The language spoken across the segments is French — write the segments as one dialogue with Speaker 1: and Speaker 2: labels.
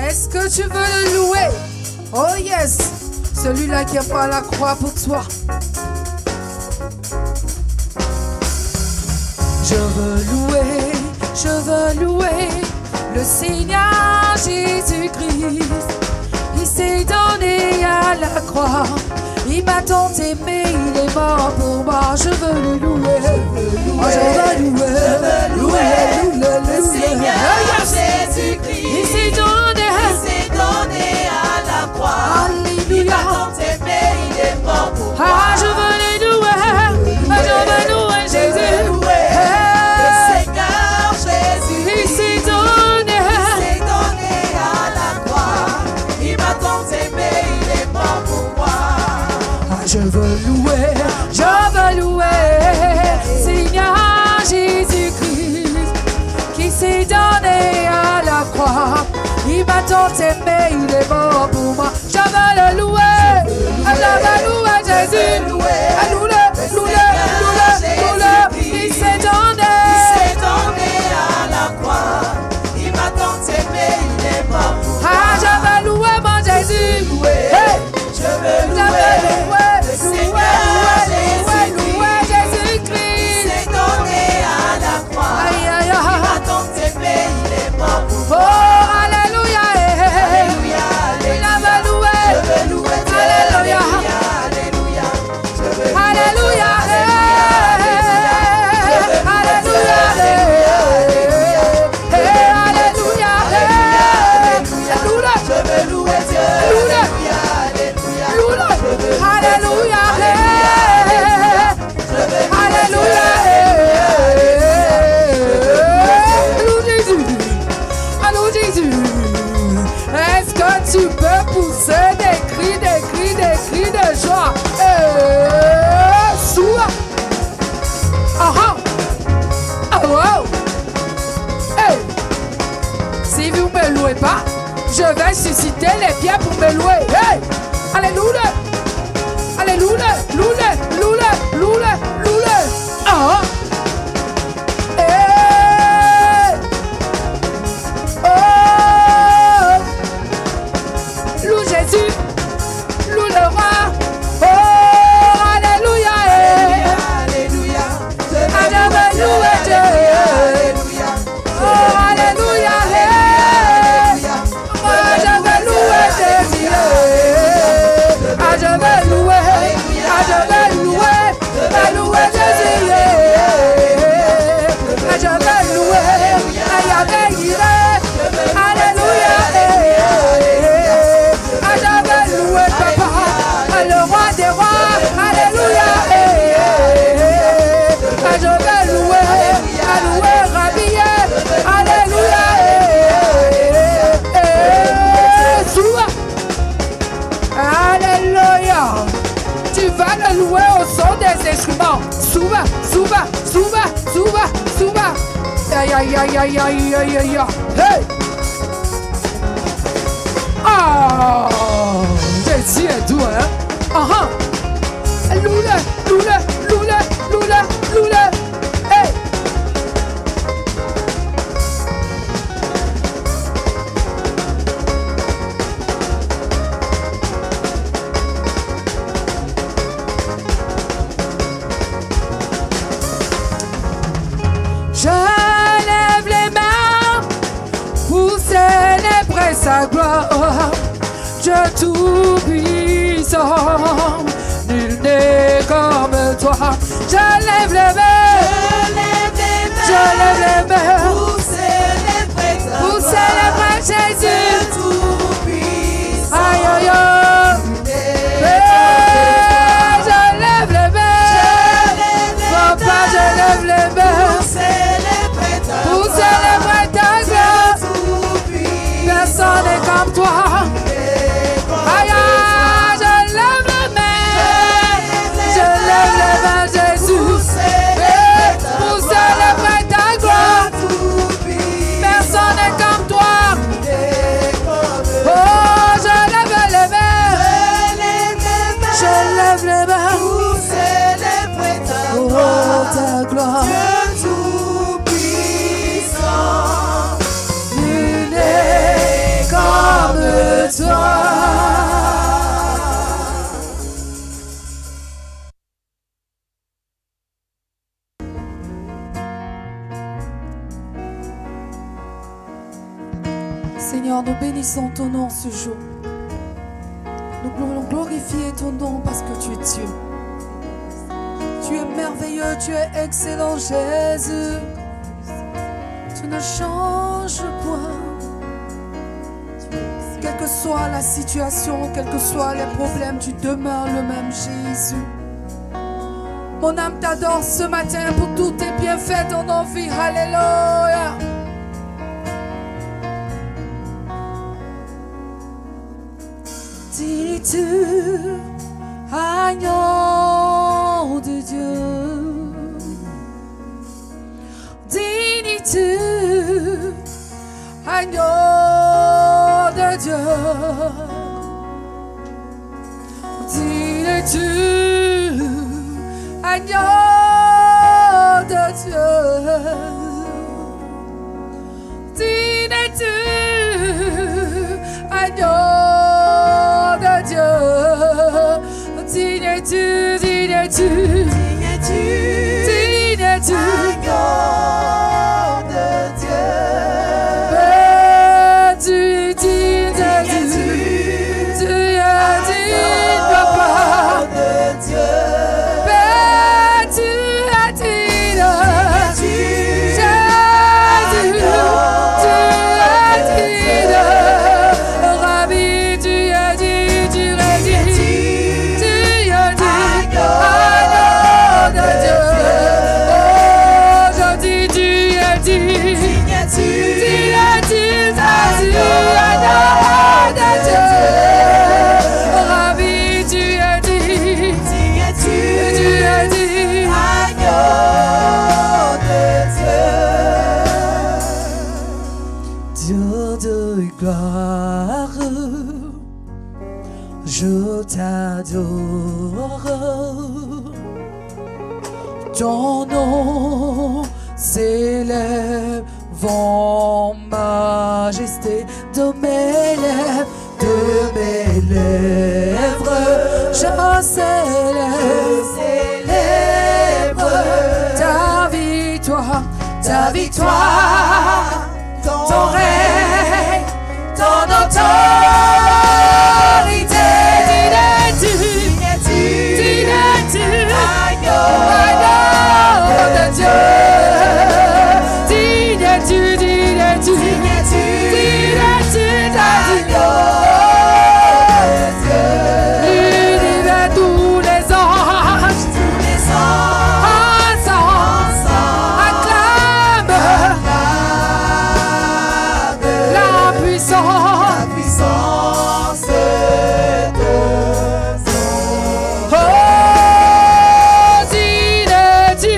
Speaker 1: Est-ce que tu veux le louer? Oh yes, celui-là qui a pas la croix pour toi. Je veux louer le Seigneur Jésus-Christ. Il s'est donné à la croix. Il m'a tant aimé, il est mort pour moi. Je veux le louer. Je veux louer le Seigneur Jésus-Christ. Il s'est donné
Speaker 2: à la croix.
Speaker 1: Alléluia.
Speaker 2: Il m'a tant aimé, il est mort pour moi.
Speaker 1: Ah, je veux le louer. Je veux louer Jésus.
Speaker 2: Le Seigneur Jésus.
Speaker 1: Il s'est donné
Speaker 2: à la croix. Il m'a tant aimé, il est mort pour moi.
Speaker 1: Je veux louer Seigneur Jésus-Christ qui s'est donné à la croix. Il m'a tant aimé, il est mort pour moi. Je veux le louer, Jésus. Louer. Il s'est donné
Speaker 2: à la croix. Il m'a tant aimé, il est mort pour moi.
Speaker 1: Ah, je veux louer mon Jésus. Hey.
Speaker 2: Je veux louer Jésus-Christ. C'est donné à la croix.
Speaker 1: Aïe, aïe, aïe.
Speaker 2: Il m'a tant aimé, il est mort pour
Speaker 1: Oh,
Speaker 2: moi.
Speaker 1: alléluia.
Speaker 2: Alléluia, alléluia. Je veux louer Dieu.
Speaker 1: Alléluia.
Speaker 2: Alléluia. Je veux louer
Speaker 1: Alléluia.
Speaker 2: Je veux louer Dieu. Alléluia, alléluia.
Speaker 1: Alléluia. Allô Jésus. Est-ce que tu peux pousser des cris de joie? Soua. Oh wow. Hey. Si vous ne me louez pas, je vais susciter les pieds pour me louer. Hey. Alléluia. Louler. Ah. Hey. Oh. Loue Jésus. Loue le roi. Oh. Alléluia.
Speaker 2: Alléluia.
Speaker 1: Je veux louer Dieu.
Speaker 2: Alléluia.
Speaker 1: Oh. Alléluia. Moi, je veux louer Jésus. Ah, je veux louer. Je veux louer Jésus. Je veux louer. Alléluia. Je veux louer Papa, le roi des rois. Alléluia. Je veux louer Rabbi. Alléluia. Alléluia. Tu vas le louer au son des instruments. Souba. Aïe. Hey. Ah, Jésus est doux, hein? Loule. Hey. Je lève les mains pour célébrer sa gloire. Dieu tout-puissant, nul n'est comme toi. Je lève les mains pour célébrer Jésus. Aïe. Je lève les mains, papa, je lève les mains pour célébrer ta gloire. Personne n'est comme toi. Aïe, je lève les mains, Jésus. Seigneur, nous bénissons ton nom ce jour. Nous voulons glorifier ton nom parce que tu es Dieu. Tu es merveilleux, tu es excellent, Jésus. Tu ne changes point. Quelle que soit la situation, quels que soient les problèmes, tu demeures le même, Jésus. Mon âme t'adore ce matin pour tous tes bienfaits dans nos vies. Alléluia. Dis-tu, agneau de Dieu, dis-tu, agneau de Dieu, dis-tu, agneau de Dieu, dis-tu, agneau de Dieu, dis-tu, dis-tu, dis-tu, agneau de Dieu, tu dis, papa de Dieu, tu as dit, Rabbi, tu as dit, tu as dit, agneau de Dieu, aujourd'hui tu as dit, agneau de Dieu, Rabbi, tu as dit, agneau de Dieu. Dieu de gloire, je t'adore. Ton nom s'élève en majesté de mes lèvres, je célèbre ta victoire, ton règne, ton autorité. Dis-tu, agneau de Dieu. Dis-tu, l'univers, tous les anges ensemble acclament la puissance de ton. Oh, dis-tu,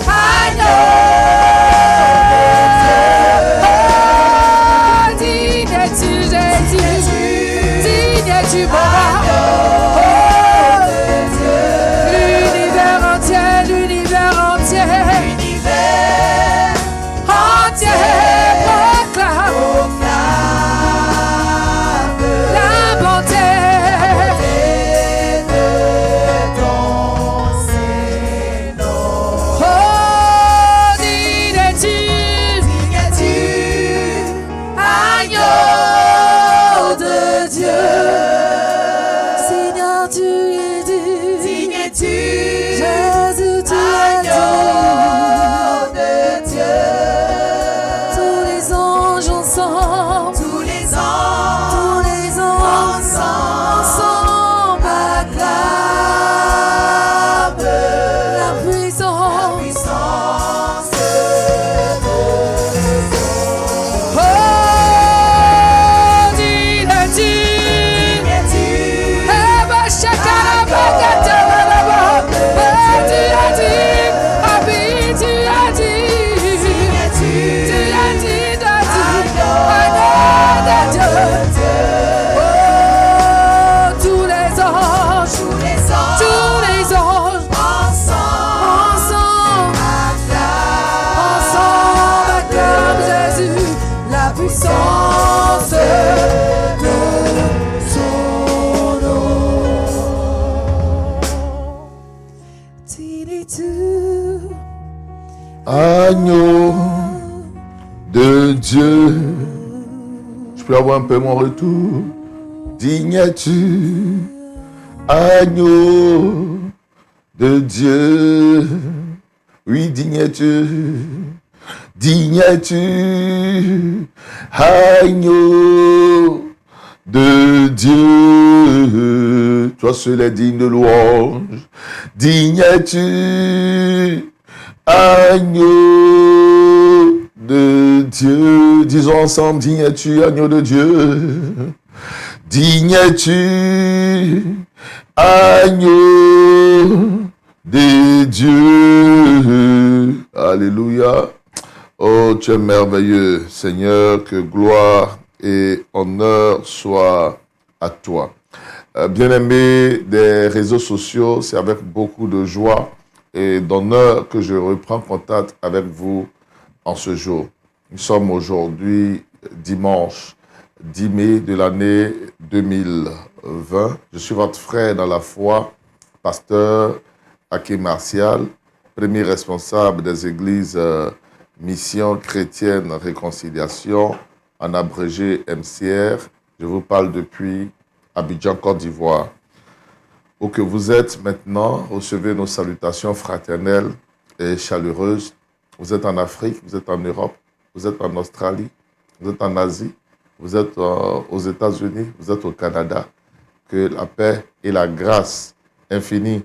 Speaker 1: agneau. Tu l'univers entier proclame la bonté de ton Seigneur. Oh, dis-tu, agneau de Dieu. Jésus, tu es Dieu de Dieu. Tous les anges ensemble, ensemble acclament la puissance de Dieu. Oh, dis-tu, tous les anges ensemble acclament Jésus, la puissance de son nom.
Speaker 3: Agneau de Dieu. Je peux avoir un peu mon retour. Digne es-tu, agneau de Dieu. Oui, digne es-tu. Digne es-tu, agneau de Dieu. Toi seul est digne de louange. Digne es-tu, agneau de Dieu. Disons ensemble, digne es-tu, agneau de Dieu. Digne es-tu, agneau de Dieu. Alléluia. Oh, tu es merveilleux, Seigneur, que gloire et honneur soient à toi. Bien-aimés des réseaux sociaux, c'est avec beaucoup de joie et d'honneur que je reprends contact avec vous en ce jour. Nous sommes aujourd'hui dimanche 10 mai de l'année 2020. Je suis votre frère dans la foi, pasteur Aké Martial, premier responsable des églises Mission chrétienne réconciliation, en abrégé MCR. Je vous parle depuis Abidjan, Côte d'Ivoire. Où que vous êtes maintenant, recevez nos salutations fraternelles et chaleureuses. Vous êtes en Afrique, vous êtes en Europe, vous êtes en Australie, vous êtes en Asie, vous êtes aux États-Unis, vous êtes au Canada. Que la paix et la grâce infinie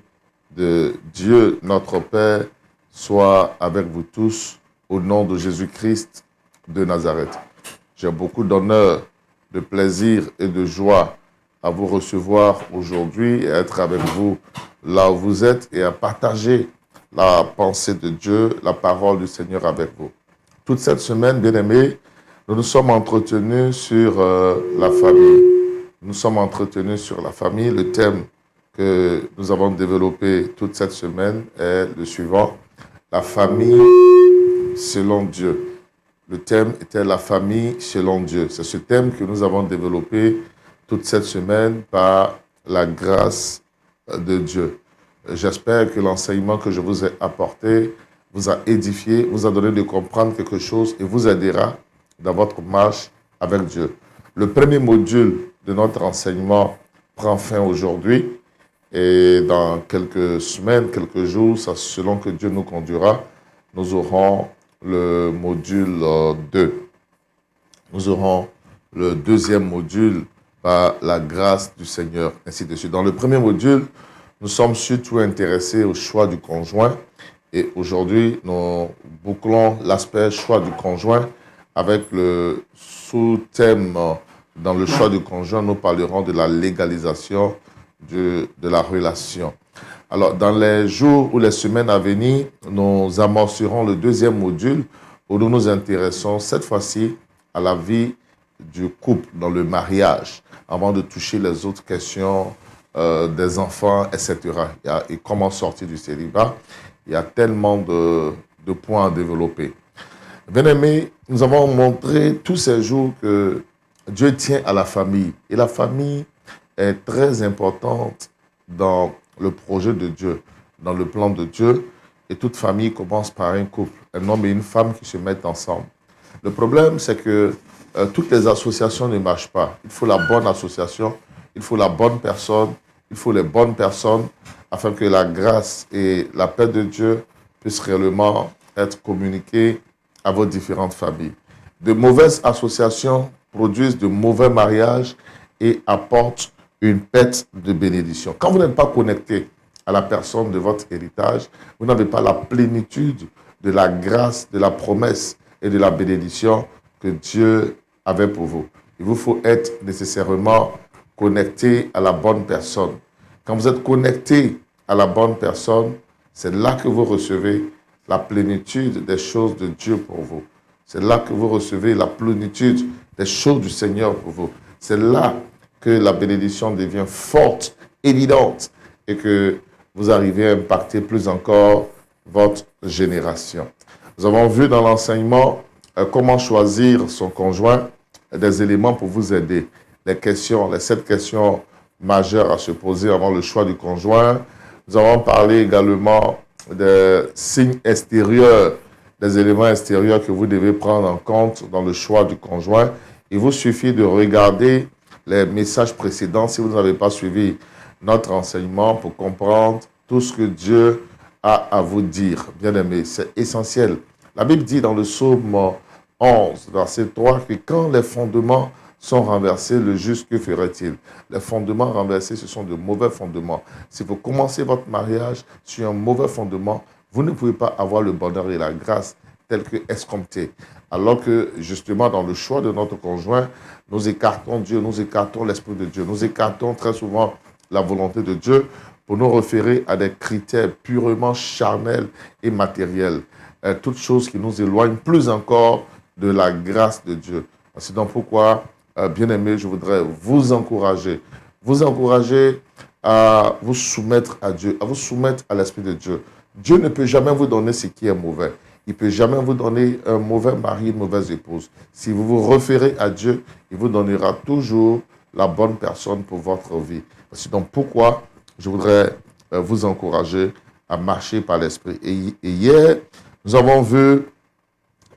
Speaker 3: de Dieu, notre Père, soient avec vous tous. Au nom de Jésus-Christ de Nazareth. J'ai beaucoup d'honneur, de plaisir et de joie à vous recevoir aujourd'hui et à être avec vous là où vous êtes et à partager la pensée de Dieu, la parole du Seigneur avec vous. Toute cette semaine, bien-aimés, nous nous sommes entretenus sur la famille. Nous sommes entretenus sur la famille. Le thème que nous avons développé toute cette semaine est le suivant. La famille selon Dieu. Le thème était la famille selon Dieu. C'est ce thème que nous avons développé toute cette semaine par la grâce de Dieu. J'espère que l'enseignement que je vous ai apporté vous a édifié, vous a donné de comprendre quelque chose et vous aidera dans votre marche avec Dieu. Le premier module de notre enseignement prend fin aujourd'hui et dans quelques semaines, quelques jours, selon que Dieu nous conduira, nous aurons le module 2. Nous aurons le deuxième module par la grâce du Seigneur, ainsi de suite. Dans le premier module, nous sommes surtout intéressés au choix du conjoint et aujourd'hui, nous bouclons l'aspect choix du conjoint avec le sous-thème dans le choix du conjoint, nous parlerons de la légalisation de la relation. Alors, dans les jours ou les semaines à venir, nous amorcerons le deuxième module où nous nous intéressons cette fois-ci à la vie du couple dans le mariage, avant de toucher les autres questions des enfants, etc. Et comment sortir du célibat. Il y a tellement de points à développer. Bien-aimés, nous avons montré tous ces jours que Dieu tient à la famille. Et la famille est très importante dans le projet de Dieu, dans le plan de Dieu. Et toute famille commence par un couple, un homme et une femme qui se mettent ensemble. Le problème, c'est que toutes les associations ne marchent pas. Il faut la bonne association, il faut la bonne personne, il faut les bonnes personnes afin que la grâce et la paix de Dieu puissent réellement être communiquées à vos différentes familles. De mauvaises associations produisent de mauvais mariages et apportent une perte de bénédiction. Quand vous n'êtes pas connecté à la personne de votre héritage, vous n'avez pas la plénitude de la grâce, de la promesse et de la bénédiction que Dieu avait pour vous. Il vous faut être nécessairement connecté à la bonne personne. Quand vous êtes connecté à la bonne personne, c'est là que vous recevez la plénitude des choses de Dieu pour vous. C'est là que vous recevez la plénitude des choses du Seigneur pour vous. C'est là que la bénédiction devient forte, évidente, et que vous arrivez à impacter plus encore votre génération. Nous avons vu dans l'enseignement comment choisir son conjoint, des éléments pour vous aider. Les 7 questions majeures à se poser avant le choix du conjoint. Nous avons parlé également des signes extérieurs les éléments extérieurs que vous devez prendre en compte dans le choix du conjoint. Il vous suffit de regarder les messages précédents si vous n'avez pas suivi notre enseignement pour comprendre tout ce que Dieu a à vous dire. Bien-aimés, c'est essentiel. La Bible dit dans le psaume 11, verset 3, que quand les fondements sont renversés, le juste, que ferait-il? Les fondements renversés, ce sont de mauvais fondements. Si vous commencez votre mariage sur un mauvais fondement, vous ne pouvez pas avoir le bonheur et la grâce tels que escomptés. Alors que, justement, dans le choix de notre conjoint, nous écartons Dieu, nous écartons l'Esprit de Dieu, nous écartons très souvent la volonté de Dieu pour nous référer à des critères purement charnels et matériels. Toutes choses qui nous éloignent plus encore de la grâce de Dieu. C'est donc pourquoi, bien-aimés, je voudrais vous encourager à vous soumettre à Dieu, à vous soumettre à l'Esprit de Dieu. Dieu ne peut jamais vous donner ce qui est mauvais. Il ne peut jamais vous donner un mauvais mari, une mauvaise épouse. Si vous vous référez à Dieu, il vous donnera toujours la bonne personne pour votre vie. C'est donc pourquoi je voudrais vous encourager à marcher par l'Esprit. Et hier, nous avons vu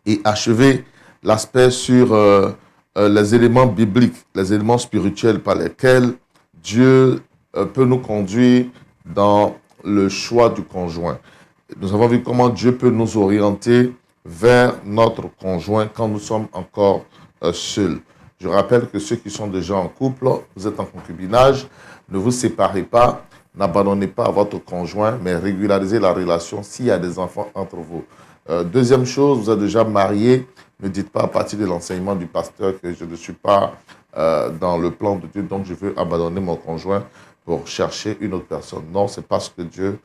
Speaker 3: et achevé l'aspect sur les éléments bibliques, les éléments spirituels par lesquels Dieu peut nous conduire dans le choix du conjoint. Nous avons vu comment Dieu peut nous orienter vers notre conjoint quand nous sommes encore seuls. Je rappelle que ceux qui sont déjà en couple, vous êtes en concubinage, ne vous séparez pas, n'abandonnez pas votre conjoint, mais régularisez la relation s'il y a des enfants entre vous. Deuxième chose, vous êtes déjà marié, ne dites pas à partir de l'enseignement du pasteur que je ne suis pas dans le plan de Dieu, donc je veux abandonner mon conjoint pour chercher une autre personne. Non, c'est pas ce que Dieu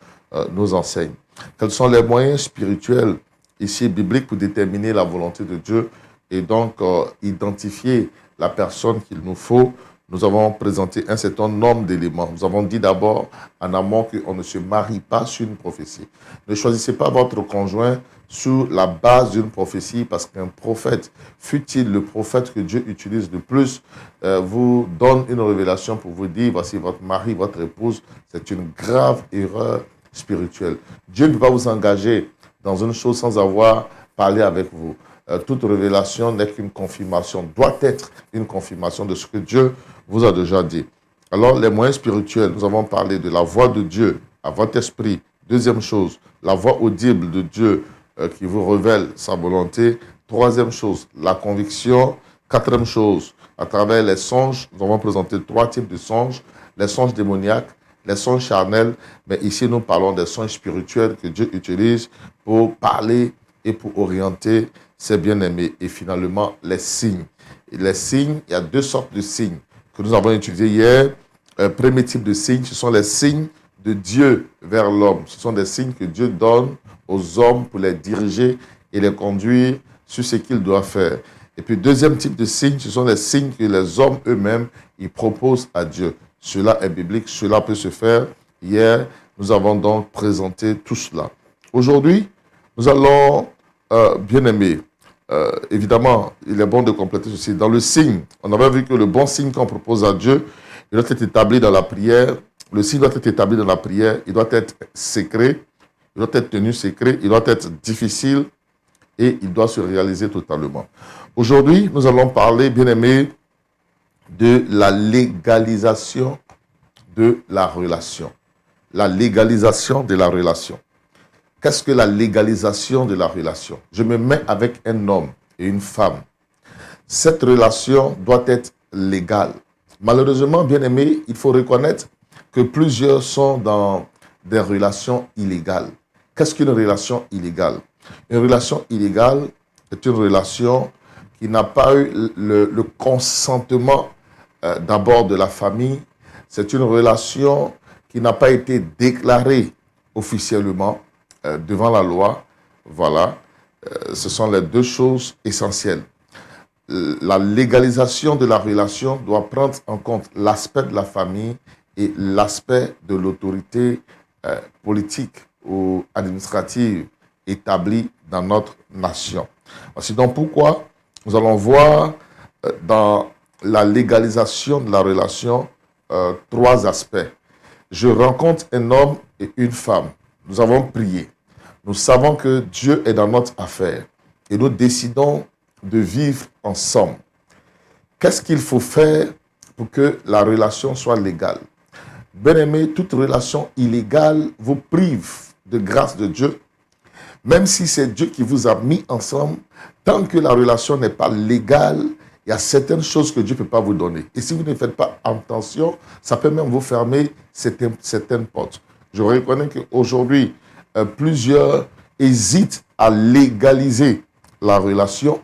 Speaker 3: nous enseigne. Quels sont les moyens spirituels ici bibliques pour déterminer la volonté de Dieu et donc identifier la personne qu'il nous faut? Nous avons présenté un certain nombre d'éléments. Nous avons dit d'abord en amont qu'on ne se marie pas sur une prophétie. Ne choisissez pas votre conjoint sur la base d'une prophétie parce qu'un prophète, fût-il le prophète que Dieu utilise le plus, vous donne une révélation pour vous dire, voici votre mari, votre épouse, c'est une grave erreur spirituelle. Dieu ne peut pas vous engager dans une chose sans avoir parlé avec vous. Toute révélation n'est qu'une confirmation, doit être une confirmation de ce que Dieu vous a déjà dit. Alors, les moyens spirituels, nous avons parlé de la voix de Dieu à votre esprit. Deuxième chose, la voix audible de Dieu qui vous révèle sa volonté. Troisième chose, la conviction. Quatrième chose, à travers les songes, nous avons présenté 3 types de songes. Les songes démoniaques, les songes charnels, mais ici nous parlons des songes spirituels que Dieu utilise pour parler et pour orienter ses bien-aimés. Et finalement, les signes. Et les signes, il y a 2 sortes de signes que nous avons étudiés hier. Premier type de signes, ce sont les signes de Dieu vers l'homme. Ce sont des signes que Dieu donne aux hommes pour les diriger et les conduire sur ce qu'ils doivent faire. Et puis, deuxième type de signes, ce sont les signes que les hommes eux-mêmes ils proposent à Dieu. Cela est biblique, cela peut se faire. Hier, nous avons donc présenté tout cela. Aujourd'hui, nous allons, bien aimés, évidemment, il est bon de compléter ceci. Dans le signe, on avait vu que le bon signe qu'on propose à Dieu, il doit être établi dans la prière. Le signe doit être établi dans la prière. Il doit être secret. Il doit être tenu secret. Il doit être difficile. Et il doit se réaliser totalement. Aujourd'hui, nous allons parler, bien aimés, de la légalisation de la relation. La légalisation de la relation. Qu'est-ce que la légalisation de la relation? Je me mets avec un homme et une femme. Cette relation doit être légale. Malheureusement, bien aimé, il faut reconnaître que plusieurs sont dans des relations illégales. Qu'est-ce qu'une relation illégale? Une relation illégale est une relation qui n'a pas eu le consentement d'abord de la famille. C'est une relation qui n'a pas été déclarée officiellement devant la loi. Voilà, ce sont les 2 choses essentielles. La légalisation de la relation doit prendre en compte l'aspect de la famille et l'aspect de l'autorité politique ou administrative établie dans notre nation. C'est donc pourquoi nous allons voir dans la légalisation de la relation 3 aspects. Je rencontre un homme et une femme. Nous avons prié. nous savons que Dieu est dans notre affaire et nous décidons de vivre ensemble. Qu'est-ce qu'il faut faire pour que la relation soit légale? Bien-aimé, toute relation illégale vous prive de grâce de Dieu. Même si c'est Dieu qui vous a mis ensemble, tant que la relation n'est pas légale, il y a certaines choses que Dieu ne peut pas vous donner. Et si vous ne faites pas attention, ça peut même vous fermer certaines portes. Je reconnais qu'aujourd'hui, plusieurs hésitent à légaliser la relation,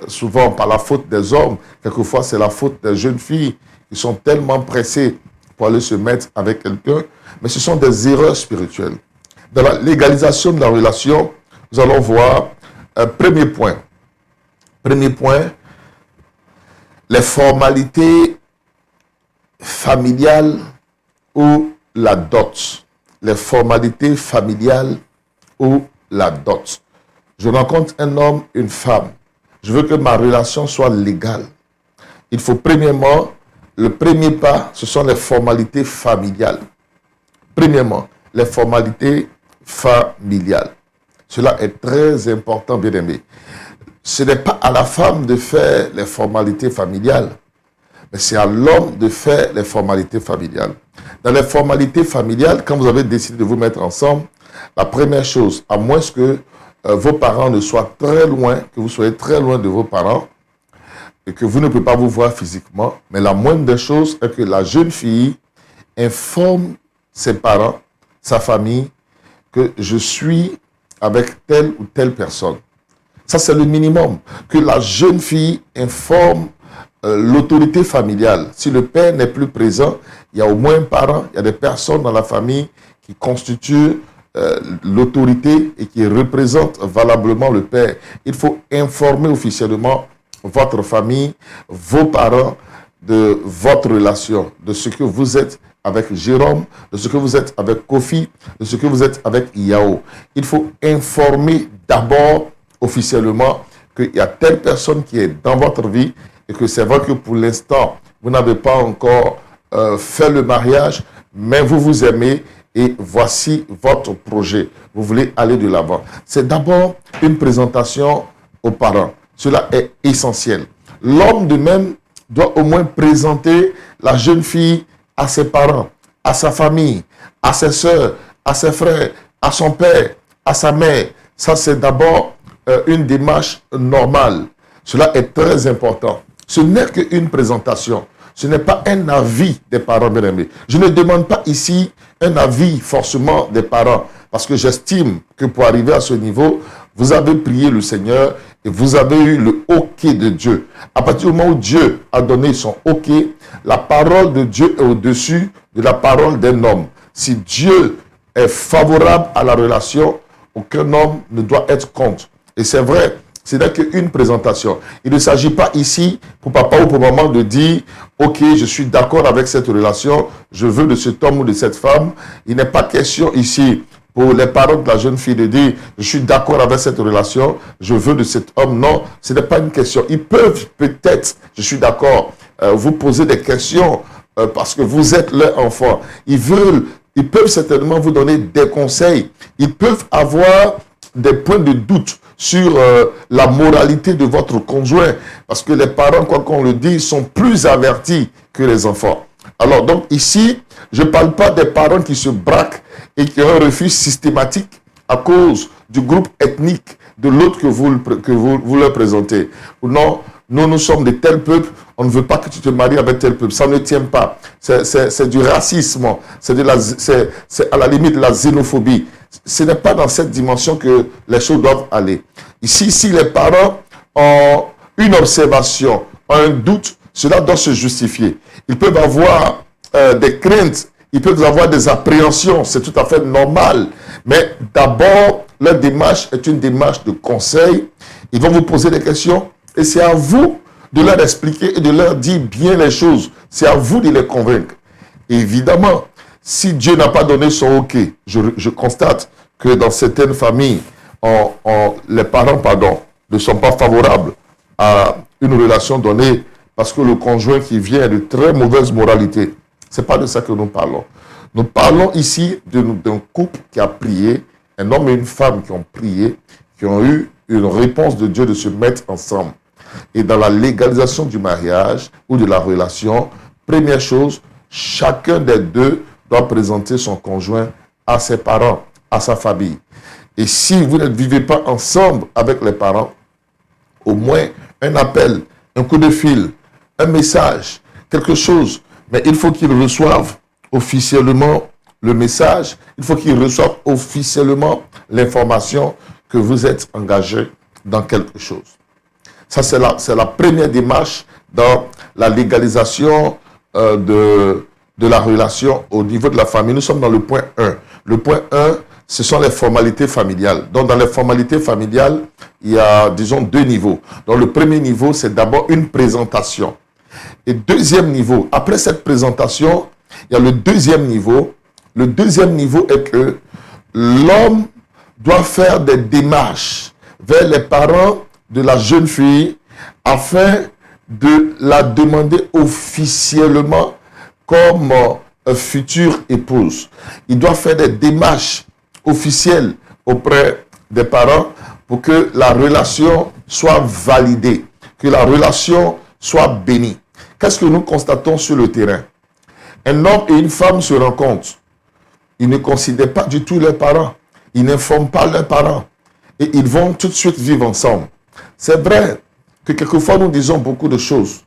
Speaker 3: souvent par la faute des hommes. Quelquefois, c'est la faute des jeunes filles qui sont tellement pressées pour aller se mettre avec quelqu'un. Mais ce sont des erreurs spirituelles. Dans la légalisation de la relation, nous allons voir premier point. Premier point, les formalités familiales ou la dot. Les formalités familiales ou la dot. Je rencontre un homme, une femme. Je veux que ma relation soit légale. Il faut premièrement, le premier pas, ce sont les formalités familiales. Premièrement, les formalités familiales. Cela est très important, bien-aimé. Ce n'est pas à la femme de faire les formalités familiales, mais c'est à l'homme de faire les formalités familiales. Dans les formalités familiales, quand vous avez décidé de vous mettre ensemble, la première chose, à moins que vos parents ne soient très loin, que vous soyez très loin de vos parents, et que vous ne pouvez pas vous voir physiquement, mais la moindre des choses est que la jeune fille informe ses parents, sa famille, que je suis avec telle ou telle personne. Ça, c'est le minimum. Que la jeune fille informe l'autorité familiale. Si le père n'est plus présent, il y a au moins un parent, il y a des personnes dans la famille qui constituent l'autorité et qui représentent valablement le père. Il faut informer officiellement votre famille, vos parents, de votre relation, de ce que vous êtes avec Jérôme, de ce que vous êtes avec Kofi, de ce que vous êtes avec Yao. Il faut informer d'abord officiellement qu'il y a telle personne qui est dans votre vie et que c'est vrai que pour l'instant, vous n'avez pas encore fait le mariage, mais vous vous aimez et voici votre projet. Vous voulez aller de l'avant. C'est d'abord une présentation aux parents. Cela est essentiel. L'homme de même doit au moins présenter la jeune fille à ses parents, à sa famille, à ses soeurs, à ses frères, à son père, à sa mère. Ça, c'est d'abord une démarche normale. Cela est très important. Ce n'est qu'une présentation. Ce n'est pas un avis des parents bien-aimés. Je ne demande pas ici un avis forcément des parents, parce que j'estime que pour arriver à ce niveau, vous avez prié le Seigneur et vous avez eu le OK de Dieu. À partir du moment où Dieu a donné son OK, la parole de Dieu est au-dessus de la parole d'un homme. Si Dieu est favorable à la relation, aucun homme ne doit être contre. Et c'est vrai, ce n'est qu'une présentation. Il ne s'agit pas ici pour papa ou pour maman de dire « Ok, je suis d'accord avec cette relation, je veux de cet homme ou de cette femme ». Il n'est pas question ici pour les parents de la jeune fille de dire « Je suis d'accord avec cette relation, je veux de cet homme ». Non, ce n'est pas une question. Ils peuvent peut-être, je suis d'accord, vous poser des questions parce que vous êtes leur enfant. Ils peuvent certainement vous donner des conseils. Ils peuvent avoir des points de doute sur la moralité de votre conjoint. Parce que les parents, quoi qu'on le dise, sont plus avertis que les enfants. Alors, donc ici, je ne parle pas des parents qui se braquent et qui ont un refus systématique à cause du groupe ethnique de l'autre que vous leur présentez. Ou non, nous sommes de tel peuple, on ne veut pas que tu te maries avec tel peuple. Ça ne tient pas. C'est du racisme. C'est à la limite de la xénophobie. Ce n'est pas dans cette dimension que les choses doivent aller. Ici, si les parents ont une observation, ont un doute, cela doit se justifier. Ils peuvent avoir des craintes, ils peuvent avoir des appréhensions, c'est tout à fait normal. Mais d'abord, leur démarche est une démarche de conseil. Ils vont vous poser des questions et c'est à vous de leur expliquer et de leur dire bien les choses. C'est à vous de les convaincre. Évidemment, si Dieu n'a pas donné son OK, je constate que dans certaines familles, les parents ne sont pas favorables à une relation donnée parce que le conjoint qui vient de très mauvaise moralité. Ce n'est pas de ça que nous parlons. Nous parlons ici d'un couple qui a prié, un homme et une femme qui ont prié, qui ont eu une réponse de Dieu de se mettre ensemble. Et dans la légalisation du mariage ou de la relation, première chose, chacun des deux doit présenter son conjoint à ses parents, à sa famille. Et si vous ne vivez pas ensemble avec les parents, au moins un appel, un coup de fil, un message, quelque chose. Mais il faut qu'ils reçoivent officiellement le message. Il faut qu'ils reçoivent officiellement l'information que vous êtes engagé dans quelque chose. Ça, c'est la première démarche dans la légalisation de la relation au niveau de la famille. Nous sommes dans le point 1. Le point 1, ce sont les formalités familiales. Donc, dans les formalités familiales, il y a, disons, 2 niveaux. Donc, le premier niveau, c'est d'abord une présentation. Et deuxième niveau, après cette présentation, il y a le deuxième niveau. Le deuxième niveau est que l'homme doit faire des démarches vers les parents de la jeune fille afin de la demander officiellement comme future épouse. Il doit faire des démarches officielles auprès des parents pour que la relation soit validée, que la relation soit bénie. Qu'est-ce que nous constatons sur le terrain? Un homme et une femme se rencontrent. Ils ne considèrent pas du tout leurs parents. Ils n'informent pas leurs parents. Et ils vont tout de suite vivre ensemble. C'est vrai que quelquefois nous disons beaucoup de choses.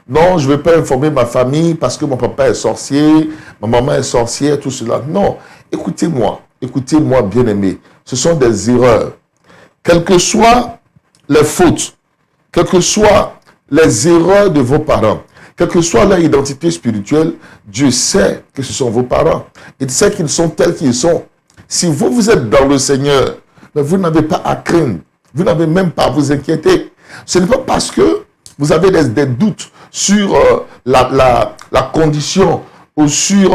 Speaker 3: Non, je ne vais pas informer ma famille parce que mon papa est sorcier, ma maman est sorcière, tout cela. Non, écoutez-moi bien aimé. Ce sont des erreurs. Quelles que soient les fautes, quelles que soient les erreurs de vos parents, quelle que soit leur identité spirituelle, Dieu sait que ce sont vos parents. Il sait qu'ils sont tels qu'ils sont. Si vous êtes dans le Seigneur, mais vous n'avez pas à craindre. Vous n'avez même pas à vous inquiéter. Ce n'est pas parce que vous avez des doutes sur la condition ou sur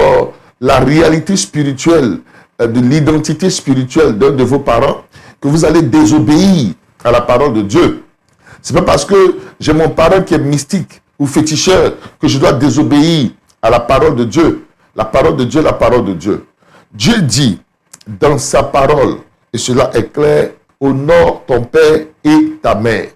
Speaker 3: la réalité spirituelle, de l'identité spirituelle d'un de vos parents, que vous allez désobéir à la parole de Dieu. Ce n'est pas parce que j'ai mon parent qui est mystique ou féticheur que je dois désobéir à la parole de Dieu. La parole de Dieu, la parole de Dieu. Dieu dit dans sa parole, et cela est clair, honore ton père et ta mère.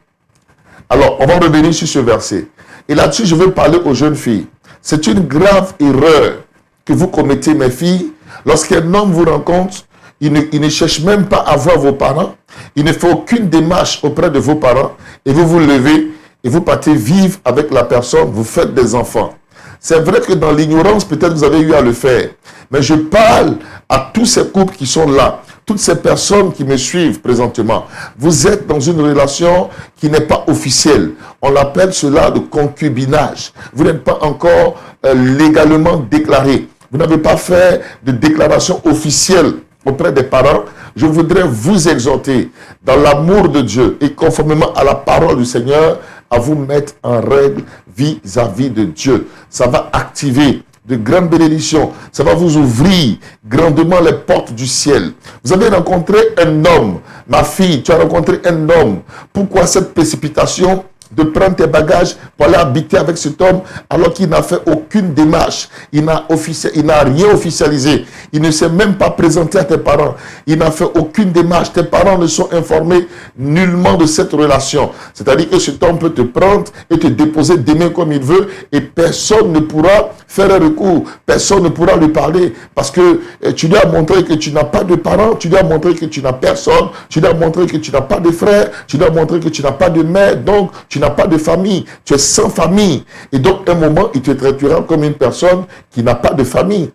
Speaker 3: Alors, on va revenir sur ce verset. Et là-dessus, je veux parler aux jeunes filles. C'est une grave erreur que vous commettez, mes filles. Lorsqu'un homme vous rencontre, il ne cherche même pas à voir vos parents. Il ne fait aucune démarche auprès de vos parents. Et vous vous levez et vous partez vivre avec la personne. Vous faites des enfants. C'est vrai que dans l'ignorance, peut-être vous avez eu à le faire. Mais je parle à tous ces couples qui sont là. Toutes ces personnes qui me suivent présentement. Vous êtes dans une relation qui n'est pas officielle. On l'appelle cela de concubinage. Vous n'êtes pas encore légalement déclaré. Vous n'avez pas fait de déclaration officielle auprès des parents. Je voudrais vous exhorter dans l'amour de Dieu et conformément à la parole du Seigneur à vous mettre en règle vis-à-vis de Dieu. Ça va activer de grandes bénédictions. Ça va vous ouvrir grandement les portes du ciel. Vous avez rencontré un homme. Ma fille, tu as rencontré un homme. Pourquoi cette précipitation de prendre tes bagages pour aller habiter avec cet homme alors qu'il n'a fait aucune démarche. Il n'a rien officialisé. Il ne s'est même pas présenté à tes parents. Il n'a fait aucune démarche. Tes parents ne sont informés nullement de cette relation. C'est-à-dire que cet homme peut te prendre et te déposer des mains comme il veut et personne ne pourra faire un recours. Personne ne pourra lui parler parce que tu dois montrer que tu n'as pas de parents, tu dois montrer que tu n'as personne, tu dois montrer que tu n'as pas de frères, tu dois montrer que tu n'as pas de mère, donc tu n'as pas de famille, tu es sans famille. Et donc, à un moment, il te traitera comme une personne qui n'a pas de famille.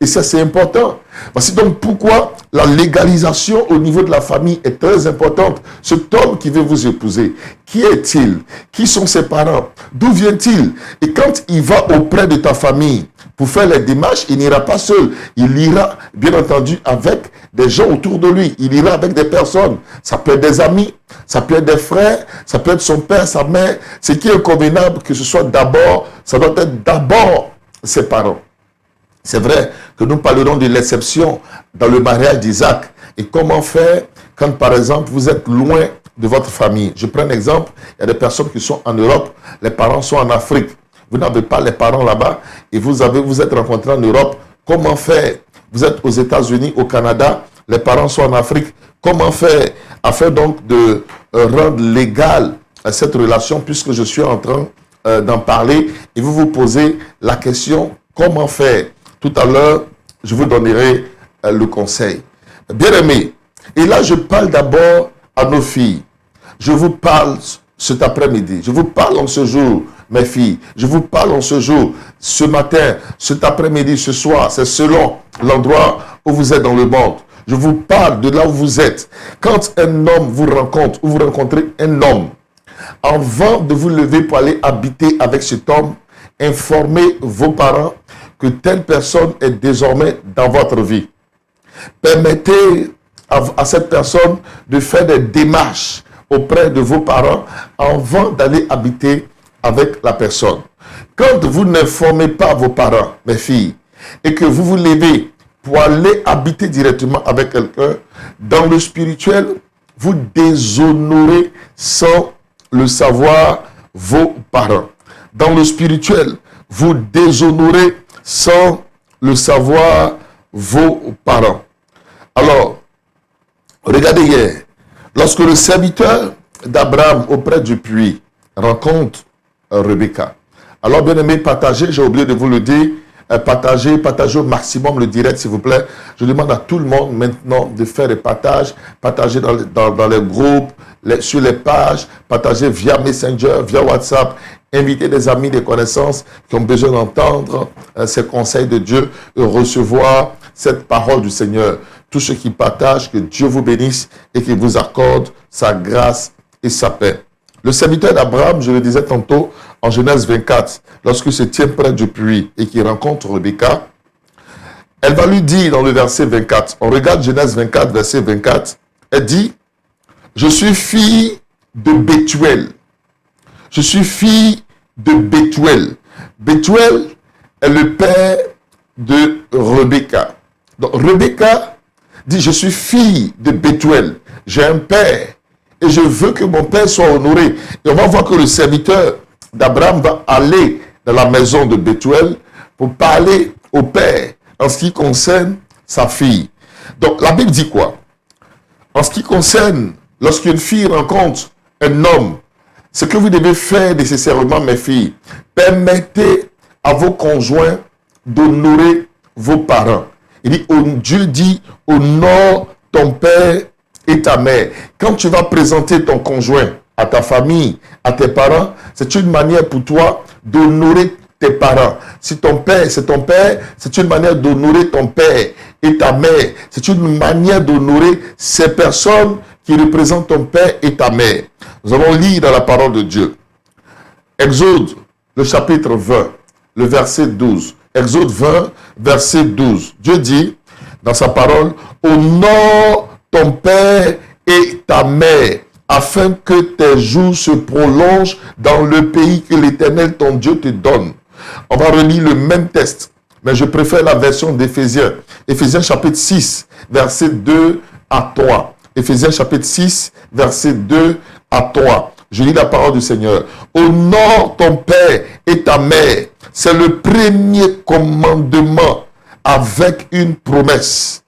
Speaker 3: Et ça, c'est important. Voici donc pourquoi la légalisation au niveau de la famille est très importante. Cet homme qui veut vous épouser, qui est-il? Qui sont ses parents? D'où vient-il? Et quand il va auprès de ta famille pour faire les démarches, il n'ira pas seul. Il ira, bien entendu, avec des gens autour de lui. Il ira avec des personnes. Ça peut être des amis, ça peut être des frères, ça peut être son père, sa mère. Ce qui est convenable que ce soit d'abord, ça doit être d'abord ses parents. C'est vrai que nous parlerons de l'exception dans le mariage d'Isaac. Et comment faire quand, par exemple, vous êtes loin de votre famille. Je prends un exemple. Il y a des personnes qui sont en Europe. Les parents sont en Afrique. Vous n'avez pas les parents là-bas. Et vous êtes rencontrés en Europe. Comment faire? Vous êtes aux États-Unis, au Canada. les parents sont en Afrique. Comment faire afin donc de rendre légale cette relation, puisque je suis en train d'en parler, et vous vous posez la question, comment faire? Tout à l'heure, je vous donnerai le conseil. Bien-aimés, et là je parle d'abord à nos filles. Je vous parle cet après-midi, je vous parle en ce jour, mes filles. Je vous parle en ce jour, ce matin, cet après-midi, ce soir. C'est selon l'endroit où vous êtes dans le monde. Je vous parle de là où vous êtes. Quand un homme vous rencontre, ou vous rencontrez un homme, avant de vous lever pour aller habiter avec cet homme, informez vos parents que telle personne est désormais dans votre vie. Permettez à cette personne de faire des démarches auprès de vos parents avant d'aller habiter avec la personne. Quand vous n'informez pas vos parents, mes filles, et que vous vous levez pour aller habiter directement avec quelqu'un, dans le spirituel, vous déshonorez sans le savoir vos parents. Dans le spirituel, vous déshonorez sans le savoir vos parents. Alors, regardez hier, lorsque le serviteur d'Abraham auprès du puits rencontre Rebecca. Alors, bien aimé, partagez, j'ai oublié de vous le dire, partagez au maximum le direct, s'il vous plaît. Je demande à tout le monde maintenant de faire des partages, partager dans les groupes, sur les pages, partager via Messenger, via WhatsApp, inviter des amis, des connaissances qui ont besoin d'entendre ces conseils de Dieu et recevoir cette parole du Seigneur. Tous ceux qui partagent, que Dieu vous bénisse et qu'il vous accorde sa grâce et sa paix. Le serviteur d'Abraham, je le disais tantôt, en Genèse 24, lorsqu'il se tient près du puits et qu'il rencontre Rebecca, elle va lui dire dans le verset 24, on regarde Genèse 24, verset 24, elle dit, « Je suis fille de Bethuel. Je suis fille de Bethuel. » Bethuel est le père de Rebecca. Donc Rebecca dit, « Je suis fille de Bethuel. J'ai un père. Et je veux que mon père soit honoré. » Et on va voir que le serviteur d'Abraham va aller dans la maison de Bethuel pour parler au père en ce qui concerne sa fille. Donc la Bible dit quoi? En ce qui concerne, lorsqu'une fille rencontre un homme, ce que vous devez faire nécessairement, mes filles, permettez à vos conjoints d'honorer vos parents. Il dit, Dieu dit, honore ton père et ta mère. Quand tu vas présenter ton conjoint à ta famille, à tes parents, c'est une manière pour toi d'honorer tes parents. Si ton père, c'est ton père, c'est une manière d'honorer ton père et ta mère. C'est une manière d'honorer ces personnes qui représentent ton père et ta mère. Nous allons lire dans la parole de Dieu. Exode, le chapitre 20, le verset 12. Exode 20, verset 12. Dieu dit dans sa parole, honore ton père et ta mère, afin que tes jours se prolongent dans le pays que l'Éternel, ton Dieu, te donne. On va relire le même texte, mais je préfère la version d'Éphésiens. Éphésiens chapitre 6, verset 2 à 3. Éphésiens chapitre 6, verset 2 à 3. Je lis la parole du Seigneur. Honore ton père et ta mère. C'est le premier commandement avec une promesse,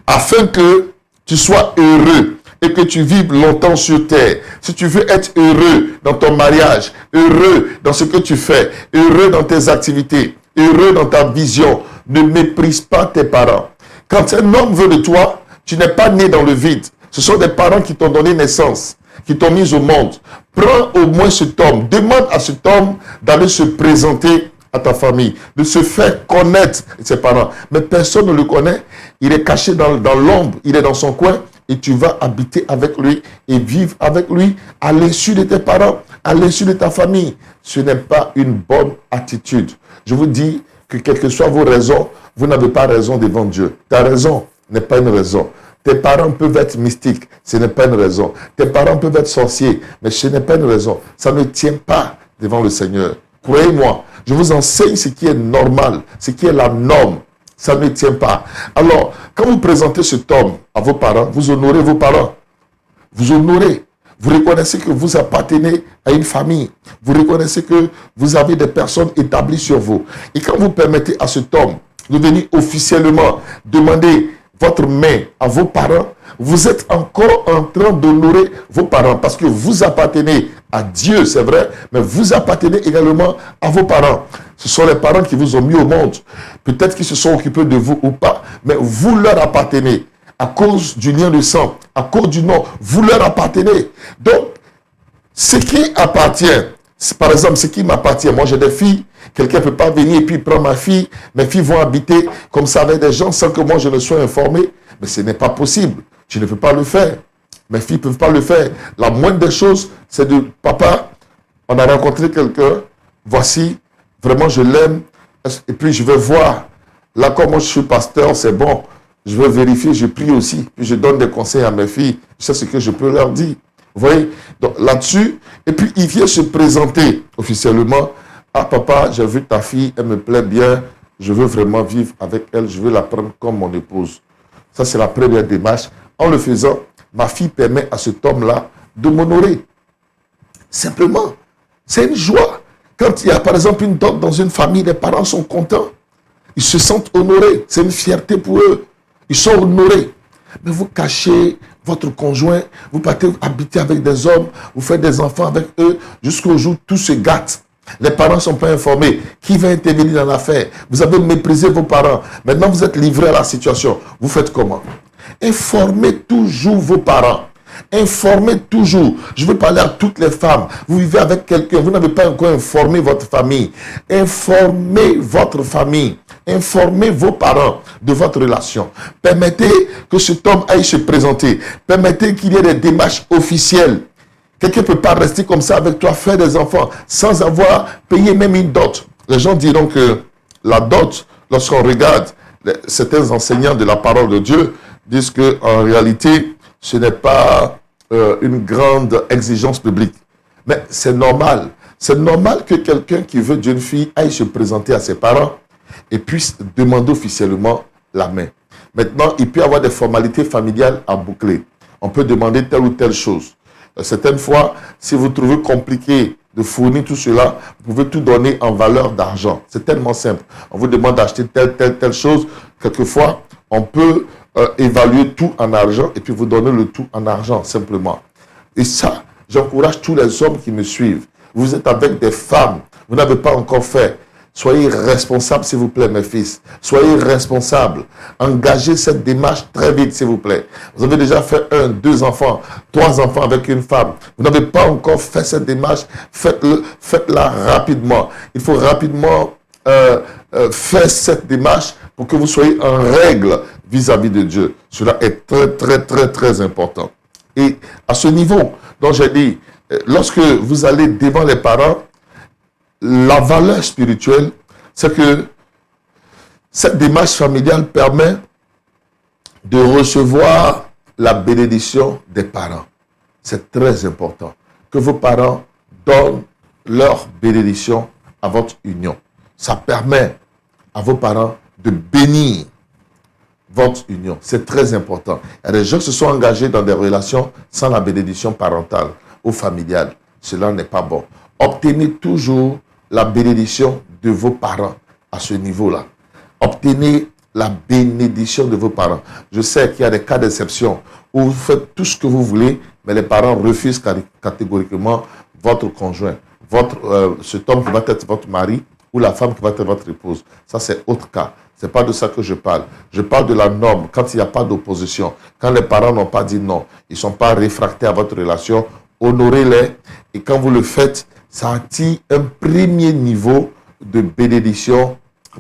Speaker 3: afin que tu sois heureux et que tu vives longtemps sur terre. Si tu veux être heureux dans ton mariage, heureux dans ce que tu fais, heureux dans tes activités, heureux dans ta vision, ne méprise pas tes parents. Quand un homme veut de toi, tu n'es pas né dans le vide. Ce sont des parents qui t'ont donné naissance, qui t'ont mis au monde. Prends au moins cet homme, demande à cet homme d'aller se présenter à ta famille, de se faire connaître ses parents. Mais personne ne le connaît. Il est caché dans l'ombre, il est dans son coin et tu vas habiter avec lui et vivre avec lui à l'insu de tes parents, à l'insu de ta famille. Ce n'est pas une bonne attitude. Je vous dis que quelles que soient vos raisons, vous n'avez pas raison devant Dieu. Ta raison n'est pas une raison. Tes parents peuvent être mystiques, ce n'est pas une raison. Tes parents peuvent être sorciers, mais ce n'est pas une raison. Ça ne tient pas devant le Seigneur. Croyez-moi, je vous enseigne ce qui est normal, ce qui est la norme. Ça ne tient pas. Alors, quand vous présentez cet homme à vos parents, vous honorez vos parents. Vous honorez. Vous reconnaissez que vous appartenez à une famille. Vous reconnaissez que vous avez des personnes établies sur vous. Et quand vous permettez à cet homme de venir officiellement demander votre main à vos parents, vous êtes encore en train d'honorer vos parents parce que vous appartenez à Dieu, c'est vrai, mais vous appartenez également à vos parents. Ce sont les parents qui vous ont mis au monde. Peut-être qu'ils se sont occupés de vous ou pas, mais vous leur appartenez. À cause du lien de sang, à cause du nom, vous leur appartenez. Donc, ce qui appartient, par exemple, ce qui m'appartient, moi j'ai des filles, quelqu'un ne peut pas venir et puis prendre ma fille, mes filles vont habiter comme ça avec des gens sans que moi je ne sois informé. Mais ce n'est pas possible, tu ne peux pas le faire. Mes filles ne peuvent pas le faire. La moindre des choses, c'est de, papa, on a rencontré quelqu'un, voici, vraiment je l'aime, et puis je vais voir. Là, comme moi je suis pasteur, c'est bon, je vais vérifier, je prie aussi, puis je donne des conseils à mes filles, je sais ce que je peux leur dire. Vous voyez, donc là-dessus, et puis il vient se présenter officiellement. Ah papa, j'ai vu ta fille, elle me plaît bien, je veux vraiment vivre avec elle, je veux la prendre comme mon épouse. Ça, c'est la première démarche. En le faisant, ma fille permet à cet homme-là de m'honorer. Simplement, c'est une joie. Quand il y a par exemple une dot dans une famille, les parents sont contents. Ils se sentent honorés. C'est une fierté pour eux. Ils sont honorés. Mais vous cachez votre conjoint, vous partez habiter avec des hommes, vous faites des enfants avec eux, jusqu'au jour où tout se gâte. Les parents ne sont pas informés. Qui va intervenir dans l'affaire? Vous avez méprisé vos parents. Maintenant, vous êtes livré à la situation. Vous faites comment? Informez toujours vos parents. Informez toujours. Je veux parler à toutes les femmes. Vous vivez avec quelqu'un, vous n'avez pas encore informé votre famille. Informez votre famille. Informez vos parents de votre relation. Permettez que cet homme aille se présenter. Permettez qu'il y ait des démarches officielles. Quelqu'un ne peut pas rester comme ça avec toi, faire des enfants, sans avoir payé même une dot. Les gens diront que la dot, lorsqu'on regarde certains enseignants de la parole de Dieu, disent qu'en réalité, ce n'est pas une grande exigence publique. Mais c'est normal. C'est normal que quelqu'un qui veut d'une fille aille se présenter à ses parents et puisse demander officiellement la main. Maintenant, il peut y avoir des formalités familiales à boucler. On peut demander telle ou telle chose. Certaines fois, si vous trouvez compliqué de fournir tout cela, vous pouvez tout donner en valeur d'argent. C'est tellement simple. On vous demande d'acheter telle chose. Quelquefois, on peut évaluer tout en argent et puis vous donner le tout en argent simplement. Et ça, j'encourage tous les hommes qui me suivent. Vous êtes avec des femmes, vous n'avez pas encore fait. Soyez responsables, s'il vous plaît, mes fils. Soyez responsables. Engagez cette démarche très vite, s'il vous plaît. Vous avez déjà fait 1, 2 enfants, 3 enfants avec une femme. Vous n'avez pas encore fait cette démarche. Faites-la rapidement. Il faut rapidement faire cette démarche pour que vous soyez en règle vis-à-vis de Dieu. Cela est très important. Et à ce niveau, dont j'ai dit, lorsque vous allez devant les parents, la valeur spirituelle, c'est que cette démarche familiale permet de recevoir la bénédiction des parents. C'est très important que vos parents donnent leur bénédiction à votre union. Ça permet à vos parents de bénir votre union. C'est très important. Il y a des gens qui se sont engagés dans des relations sans la bénédiction parentale ou familiale. Cela n'est pas bon. Obtenez toujours la bénédiction de vos parents à ce niveau-là. Obtenez la bénédiction de vos parents. Je sais qu'il y a des cas d'exception où vous faites tout ce que vous voulez, mais les parents refusent catégoriquement votre conjoint, cet homme qui va être votre mari ou la femme qui va être votre épouse. Ça, c'est autre cas. Ce n'est pas de ça que je parle. Je parle de la norme, quand il n'y a pas d'opposition, quand les parents n'ont pas dit non, ils ne sont pas réfractaires à votre relation, honorez-les. Et quand vous le faites, ça attire un premier niveau de bénédiction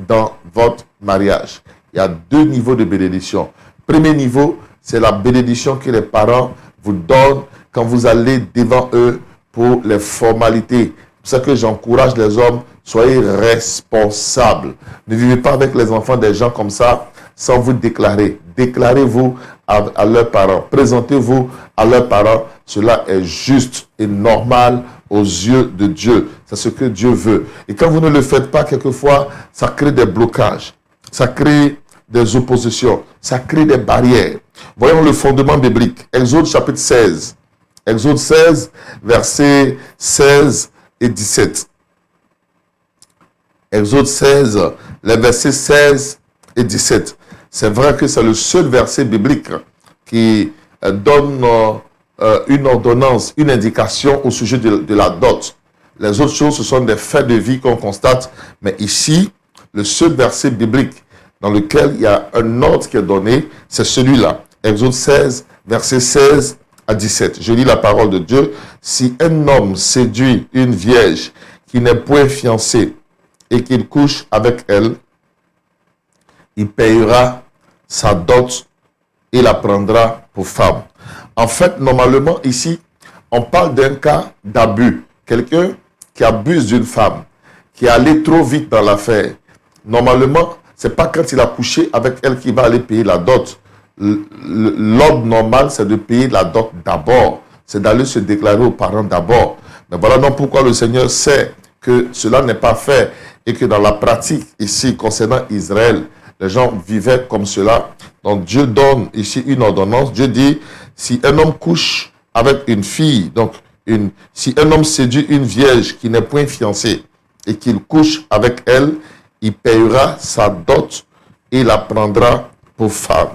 Speaker 3: dans votre mariage. Il y a 2 niveaux de bénédiction. Premier niveau, c'est la bénédiction que les parents vous donnent quand vous allez devant eux pour les formalités. C'est pour ça que j'encourage les hommes, soyez responsables. Ne vivez pas avec les enfants des gens comme ça sans vous déclarer. Déclarez-vous à leurs parents. Présentez-vous à leurs parents. Cela est juste et normal aux yeux de Dieu. C'est ce que Dieu veut. Et quand vous ne le faites pas, quelquefois, ça crée des blocages. Ça crée des oppositions. Ça crée des barrières. Voyons le fondement biblique. Exode chapitre 16. Exode 16, versets 16 et 17. Exode 16, les versets 16 et 17. C'est vrai que c'est le seul verset biblique qui donne une ordonnance, une indication au sujet de la dot. Les autres choses, ce sont des faits de vie qu'on constate. Mais ici, le seul verset biblique dans lequel il y a un ordre qui est donné, c'est celui-là. Exode 16, verset 16 à 17. Je lis la parole de Dieu. Si un homme séduit une vierge qui n'est point fiancée et qu'il couche avec elle, il payera sa dot et la prendra pour femme. En fait, normalement, ici, on parle d'un cas d'abus. Quelqu'un qui abuse d'une femme, qui est allé trop vite dans l'affaire. Normalement, ce n'est pas quand il a couché avec elle qu'il va aller payer la dot. L'ordre normal, c'est de payer la dot d'abord. C'est d'aller se déclarer aux parents d'abord. Mais voilà donc pourquoi le Seigneur sait que cela n'est pas fait et que dans la pratique ici, concernant Israël, les gens vivaient comme cela. Donc Dieu donne ici une ordonnance. Dieu dit, si un homme couche avec une fille, donc si un homme séduit une vierge qui n'est point fiancée et qu'il couche avec elle, il payera sa dot et la prendra pour femme.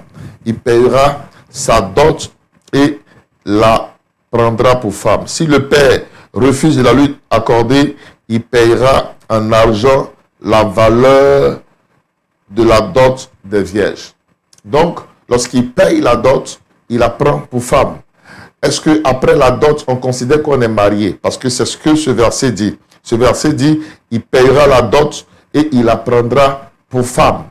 Speaker 3: Il payera sa dot et la prendra pour femme. Si le père refuse de la lui accorder, il payera en argent la valeur de la dot des vierges. Donc, lorsqu'il paye la dot, il la prend pour femme. Est-ce qu'après la dot, on considère qu'on est marié? Parce que c'est ce que ce verset dit. Ce verset dit, il payera la dot et il la prendra pour femme.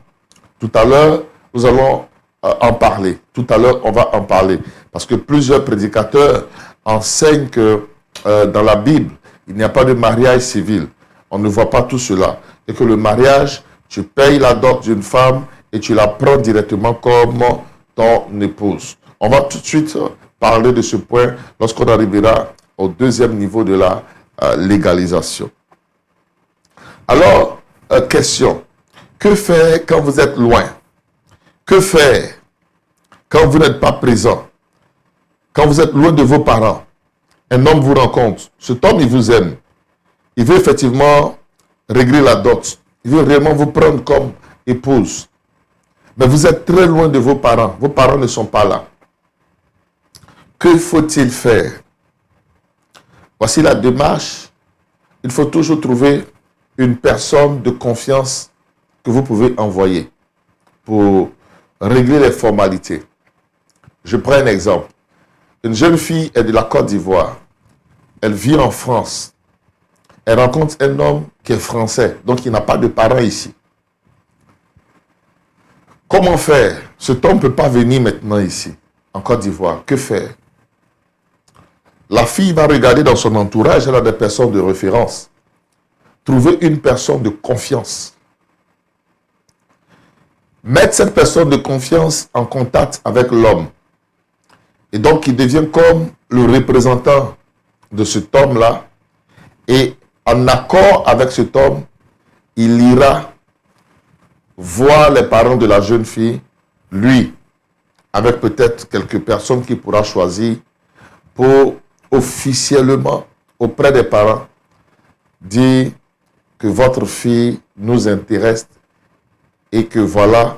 Speaker 3: Tout à l'heure, nous allons en parler. Tout à l'heure, on va en parler. Parce que plusieurs prédicateurs enseignent que dans la Bible, il n'y a pas de mariage civil. On ne voit pas tout cela. Et que le mariage, tu payes la dot d'une femme et tu la prends directement comme ton épouse. On va tout de suite parler de ce point lorsqu'on arrivera au deuxième niveau de la légalisation. Alors, question. Que faire quand vous êtes loin? Que faire quand vous n'êtes pas présent? Quand vous êtes loin de vos parents? Un homme vous rencontre. Cet homme, il vous aime. Il veut effectivement régler la dot. Il veut réellement vous prendre comme épouse. Mais vous êtes très loin de vos parents. Vos parents ne sont pas là. Que faut-il faire? Voici la démarche. Il faut toujours trouver une personne de confiance que vous pouvez envoyer pour régler les formalités. Je prends un exemple. Une jeune fille est de la Côte d'Ivoire. Elle vit en France. Elle rencontre un homme qui est français, donc il n'a pas de parents ici. Comment faire? Cet homme ne peut pas venir maintenant ici, en Côte d'Ivoire. Que faire? La fille va regarder dans son entourage, elle a des personnes de référence. Trouver une personne de confiance. Mettre cette personne de confiance en contact avec l'homme. Et donc, il devient comme le représentant de cet homme-là. Et en accord avec cet homme, il ira voir les parents de la jeune fille, lui, avec peut-être quelques personnes qu'il pourra choisir pour officiellement, auprès des parents, dire que votre fille nous intéresse et que voilà,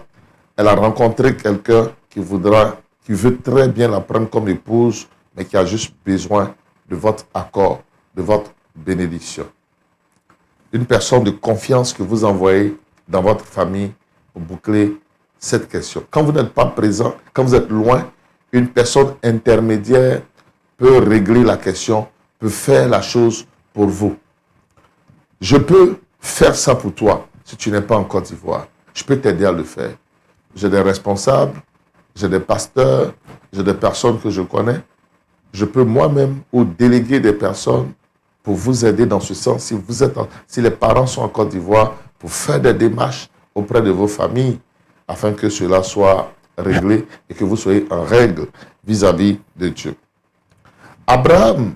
Speaker 3: elle a rencontré quelqu'un qui veut très bien la prendre comme épouse, mais qui a juste besoin de votre accord, de votre bénédiction. Une personne de confiance que vous envoyez dans votre famille pour boucler cette question. Quand vous n'êtes pas présent, quand vous êtes loin, une personne intermédiaire peut régler la question, peut faire la chose pour vous. Je peux faire ça pour toi si tu n'es pas en Côte d'Ivoire. Je peux t'aider à le faire. J'ai des responsables, j'ai des pasteurs, j'ai des personnes que je connais. Je peux moi-même ou déléguer des personnes pour vous aider dans ce sens. Si les parents sont en Côte d'Ivoire, pour faire des démarches auprès de vos familles, afin que cela soit réglé et que vous soyez en règle vis-à-vis de Dieu. Abraham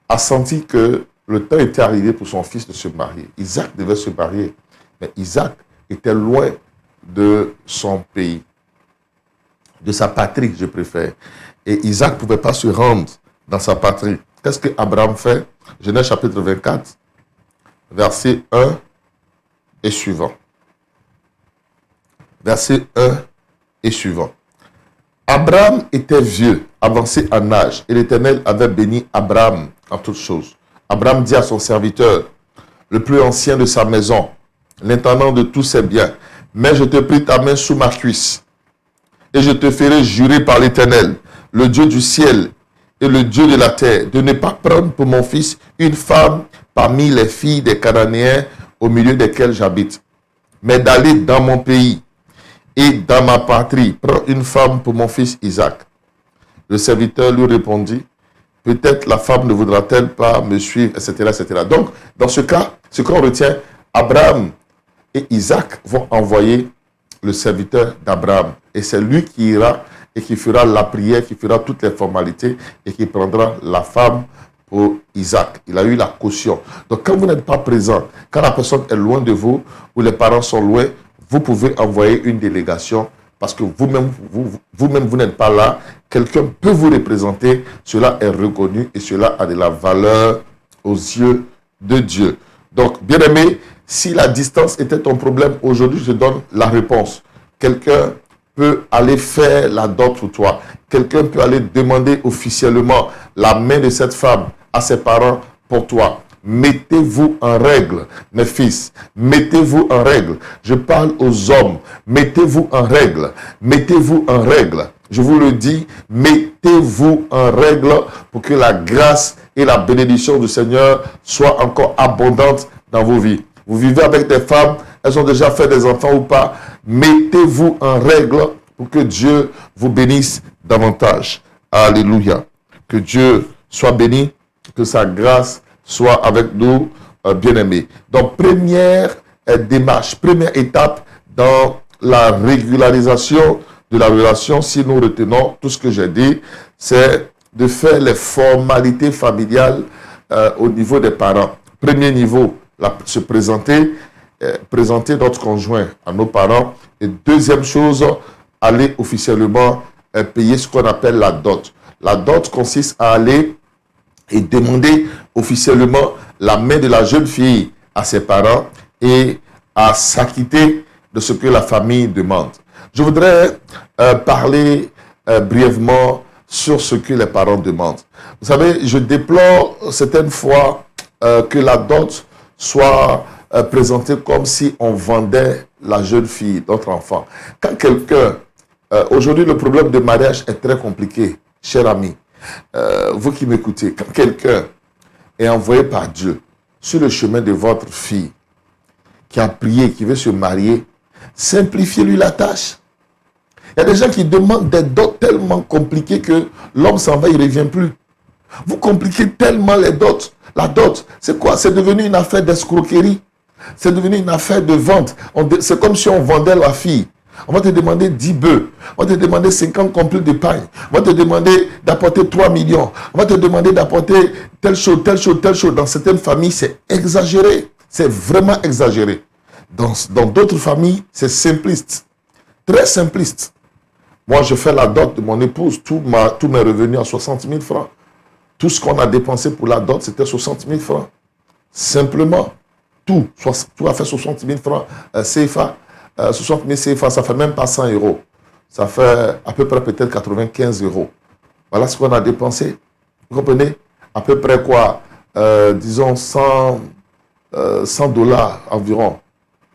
Speaker 3: a senti que le temps était arrivé pour son fils de se marier. Isaac devait se marier, mais Isaac était loin de son pays, de sa patrie, je préfère. Et Isaac ne pouvait pas se rendre dans sa patrie. Qu'est-ce que Abraham fait? Genèse chapitre 24, verset 1 et suivant. Verset 1 et suivant. Abraham était vieux, avancé en âge, et l'Éternel avait béni Abraham en toutes choses. Abraham dit à son serviteur, le plus ancien de sa maison, l'intendant de tous ses biens, mais je te prie ta main sous ma cuisse, et je te ferai jurer par l'Éternel, le Dieu du ciel et le Dieu de la terre, de ne pas prendre pour mon fils une femme parmi les filles des Cananéens au milieu desquels j'habite, mais d'aller dans mon pays et dans ma patrie, prends une femme pour mon fils Isaac. Le serviteur lui répondit, peut-être la femme ne voudra-t-elle pas me suivre, etc., etc. Donc, dans ce cas, ce qu'on retient, Abraham et Isaac vont envoyer le serviteur d'Abraham. Et c'est lui qui ira et qui fera la prière, qui fera toutes les formalités et qui prendra la femme pour Isaac. Il a eu la caution. Donc, quand vous n'êtes pas présent, quand la personne est loin de vous ou les parents sont loin, vous pouvez envoyer une délégation parce que vous-même, vous n'êtes pas là. Quelqu'un peut vous représenter. Cela est reconnu et cela a de la valeur aux yeux de Dieu. Donc, bien-aimé, si la distance était ton problème, aujourd'hui, je donne la réponse. Quelqu'un peut aller faire la dot pour toi. Quelqu'un peut aller demander officiellement la main de cette femme à ses parents pour toi. Mettez-vous en règle, mes fils. Mettez-vous en règle. Je parle aux hommes. Mettez-vous en règle. Mettez-vous en règle. Je vous le dis, mettez-vous en règle pour que la grâce et la bénédiction du Seigneur soient encore abondantes dans vos vies. Vous vivez avec des femmes, elles ont déjà fait des enfants ou pas. Mettez-vous en règle pour que Dieu vous bénisse davantage. Alléluia. Que Dieu soit béni, que sa grâce soit avec nous, bien-aimés. Donc, première démarche, première étape dans la régularisation de la relation, si nous retenons tout ce que j'ai dit, c'est de faire les formalités familiales au niveau des parents. Premier niveau, se présenter, présenter notre conjoint à nos parents. Et deuxième chose, aller officiellement payer ce qu'on appelle la dot. La dot consiste à aller et demander officiellement la main de la jeune fille à ses parents et à s'acquitter de ce que la famille demande. Je voudrais parler brièvement sur ce que les parents demandent. Vous savez, je déplore certaines fois que la dot soit présentée comme si on vendait la jeune fille, notre enfant. Quand quelqu'un... aujourd'hui, le problème de mariage est très compliqué, cher ami. Vous qui m'écoutez, quand quelqu'un est envoyé par Dieu sur le chemin de votre fille, qui a prié, qui veut se marier, simplifiez-lui la tâche. Il y a des gens qui demandent des dots tellement compliqués que l'homme s'en va, il ne revient plus. Vous compliquez tellement les dots. La dot, c'est quoi? C'est devenu une affaire d'escroquerie. C'est devenu une affaire de vente. C'est comme si on vendait la fille. On va te demander 10 bœufs. On va te demander 50 complets de paille. On va te demander d'apporter 3 millions. On va te demander d'apporter telle chose, telle chose, telle chose. Dans certaines familles, c'est exagéré. C'est vraiment exagéré. Dans d'autres familles, c'est simpliste. Très simpliste. Moi, je fais la dot de mon épouse. Tous mes revenus à 60 000 francs. Tout ce qu'on a dépensé pour la dot, c'était 60 000 francs. Simplement. Tout a fait 60 000 francs CFA. 60 000 CFA, ça ne fait même pas 100 euros. Ça fait à peu près peut-être 95 euros. Voilà ce qu'on a dépensé. Vous comprenez? À peu près quoi? Disons 100 dollars environ.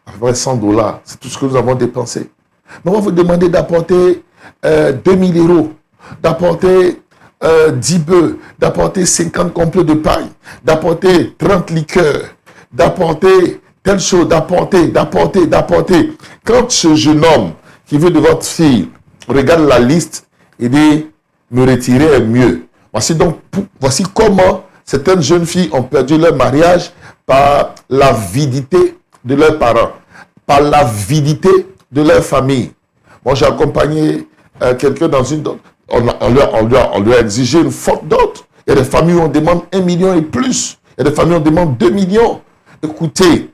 Speaker 3: À peu près 100 dollars. C'est tout ce que nous avons dépensé. Mais on va vous demander d'apporter 2000 euros, d'apporter 10 bœufs, d'apporter 50 complets de paille, d'apporter 30 liqueurs, d'apporter telle chose, d'apporter. Quand ce jeune homme qui veut de votre fille regarde la liste, il dit, me retirer est mieux. Voici comment certaines jeunes filles ont perdu leur mariage par l'avidité de leurs parents, par l'avidité de leur famille. Moi, j'ai accompagné quelqu'un dans une dot. On lui a exigé une forte dot. Il y a des familles où on demande 1 million et plus. Il y a des familles où on demande 2 millions. Écoutez,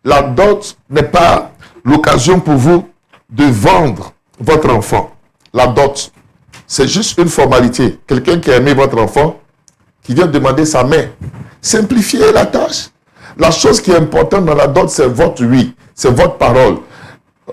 Speaker 3: la dot n'est pas l'occasion pour vous de vendre votre enfant. La dot, c'est juste une formalité. Quelqu'un qui a aimé votre enfant, qui vient demander sa main. Simplifiez la tâche. La chose qui est importante dans la dot, c'est votre oui. C'est votre parole.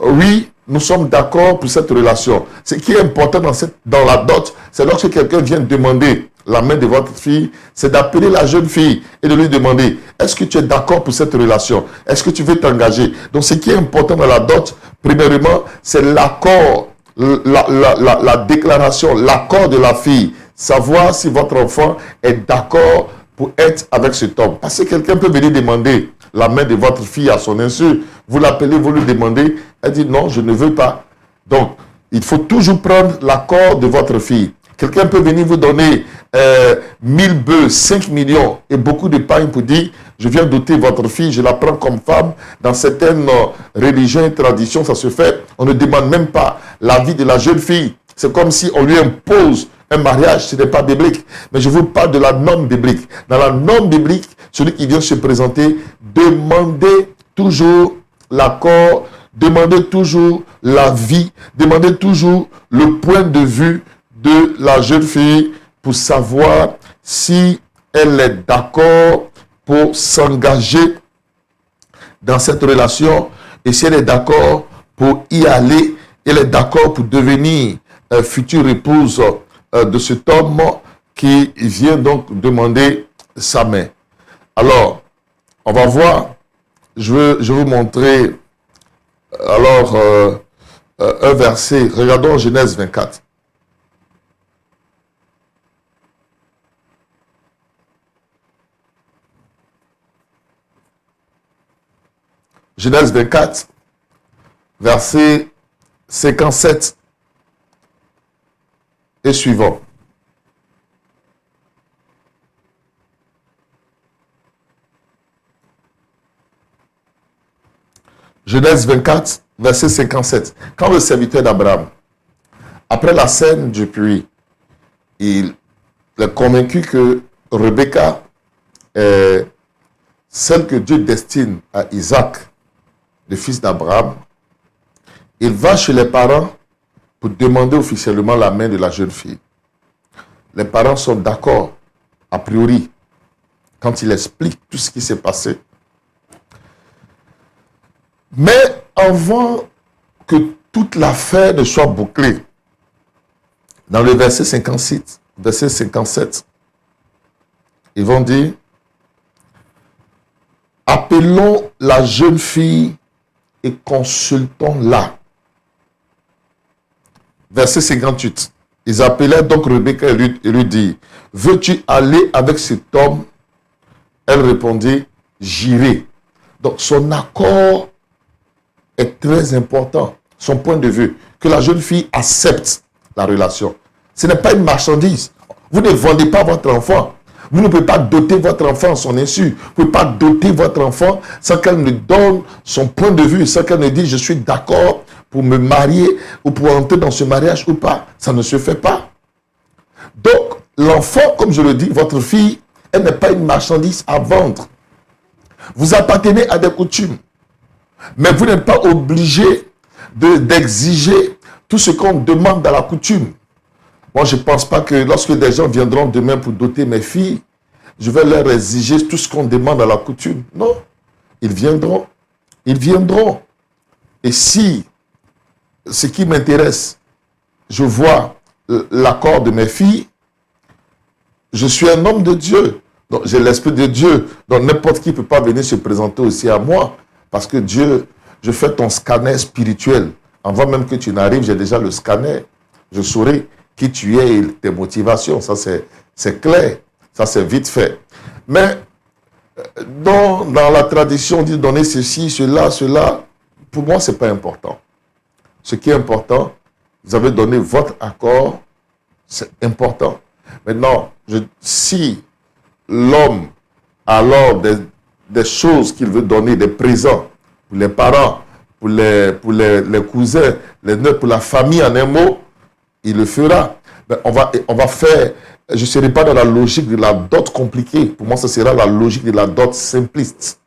Speaker 3: Oui, nous sommes d'accord pour cette relation. Ce qui est important dans la dot, c'est lorsque quelqu'un vient demander la main de votre fille, c'est d'appeler la jeune fille et de lui demander, est-ce que tu es d'accord pour cette relation? Est-ce que tu veux t'engager? Donc ce qui est important dans la dot, premièrement, c'est l'accord, la déclaration, l'accord de la fille. Savoir si votre enfant est d'accord pour être avec cet homme. Parce que quelqu'un peut venir demander la main de votre fille à son insu. Vous l'appelez, vous lui demandez, elle dit non, je ne veux pas. Donc, il faut toujours prendre l'accord de votre fille. Quelqu'un peut venir vous donner 1000 bœufs, 5 millions et beaucoup de pain pour dire, je viens doter votre fille, je la prends comme femme. Dans certaines religions et traditions, ça se fait. On ne demande même pas l'avis de la jeune fille. C'est comme si on lui impose un mariage, ce n'est pas biblique. Mais je vous parle de la norme biblique. Dans la norme biblique, celui qui vient se présenter, demandez toujours l'accord, demandez toujours l'avis, demandez toujours le point de vue de la jeune fille pour savoir si elle est d'accord pour s'engager dans cette relation et si elle est d'accord pour y aller, elle est d'accord pour devenir future épouse de cet homme qui vient donc demander sa main. Alors, on va voir, je vais vous montrer alors un verset, regardons Genèse 24. Genèse 24, verset 57 et suivant. Genèse 24, verset 57. Quand le serviteur d'Abraham, après la scène du puits, il est convaincu que Rebecca est celle que Dieu destine à Isaac, le fils d'Abraham, il va chez les parents pour demander officiellement la main de la jeune fille. Les parents sont d'accord, a priori, quand il explique tout ce qui s'est passé. Mais avant que toute l'affaire ne soit bouclée, dans le verset 57, ils vont dire, appelons la jeune fille et consultons-la. Verset 58. Ils appelèrent donc Rebecca et lui dirent, veux-tu aller avec cet homme? Elle répondit, j'irai. Donc son accord est très important. Son point de vue, que la jeune fille accepte la relation. Ce n'est pas une marchandise. Vous ne vendez pas votre enfant. Vous ne pouvez pas doter votre enfant à son insu. Vous ne pouvez pas doter votre enfant sans qu'elle ne donne son point de vue, sans qu'elle ne dise je suis d'accord pour me marier ou pour entrer dans ce mariage ou pas. Ça ne se fait pas. Donc, l'enfant, comme je le dis, votre fille, elle n'est pas une marchandise à vendre. Vous appartenez à des coutumes. Mais vous n'êtes pas obligé d'exiger tout ce qu'on demande dans la coutume. Moi, je ne pense pas que lorsque des gens viendront demain pour doter mes filles, je vais leur exiger tout ce qu'on demande à la coutume. Non, ils viendront. Ils viendront. Et si ce qui m'intéresse, je vois l'accord de mes filles, je suis un homme de Dieu. Donc, j'ai l'Esprit de Dieu. Donc, n'importe qui ne peut pas venir se présenter aussi à moi. Parce que Dieu, je fais ton scanner spirituel. Avant même que tu n'arrives, j'ai déjà le scanner. Je saurai qui tu es et tes motivations. Ça, c'est clair. Ça, c'est vite fait. Mais dans la tradition, on dit donner ceci, cela. Pour moi, ce n'est pas important. Ce qui est important, vous avez donné votre accord, c'est important. Maintenant, si l'homme a alors des choses qu'il veut donner, des présents pour les parents, pour les cousins, les neveux, pour la famille en un mot, il le fera. Mais on va faire, je ne serai pas dans la logique de la dot compliquée. Pour moi, ce sera la logique de la dot simpliste.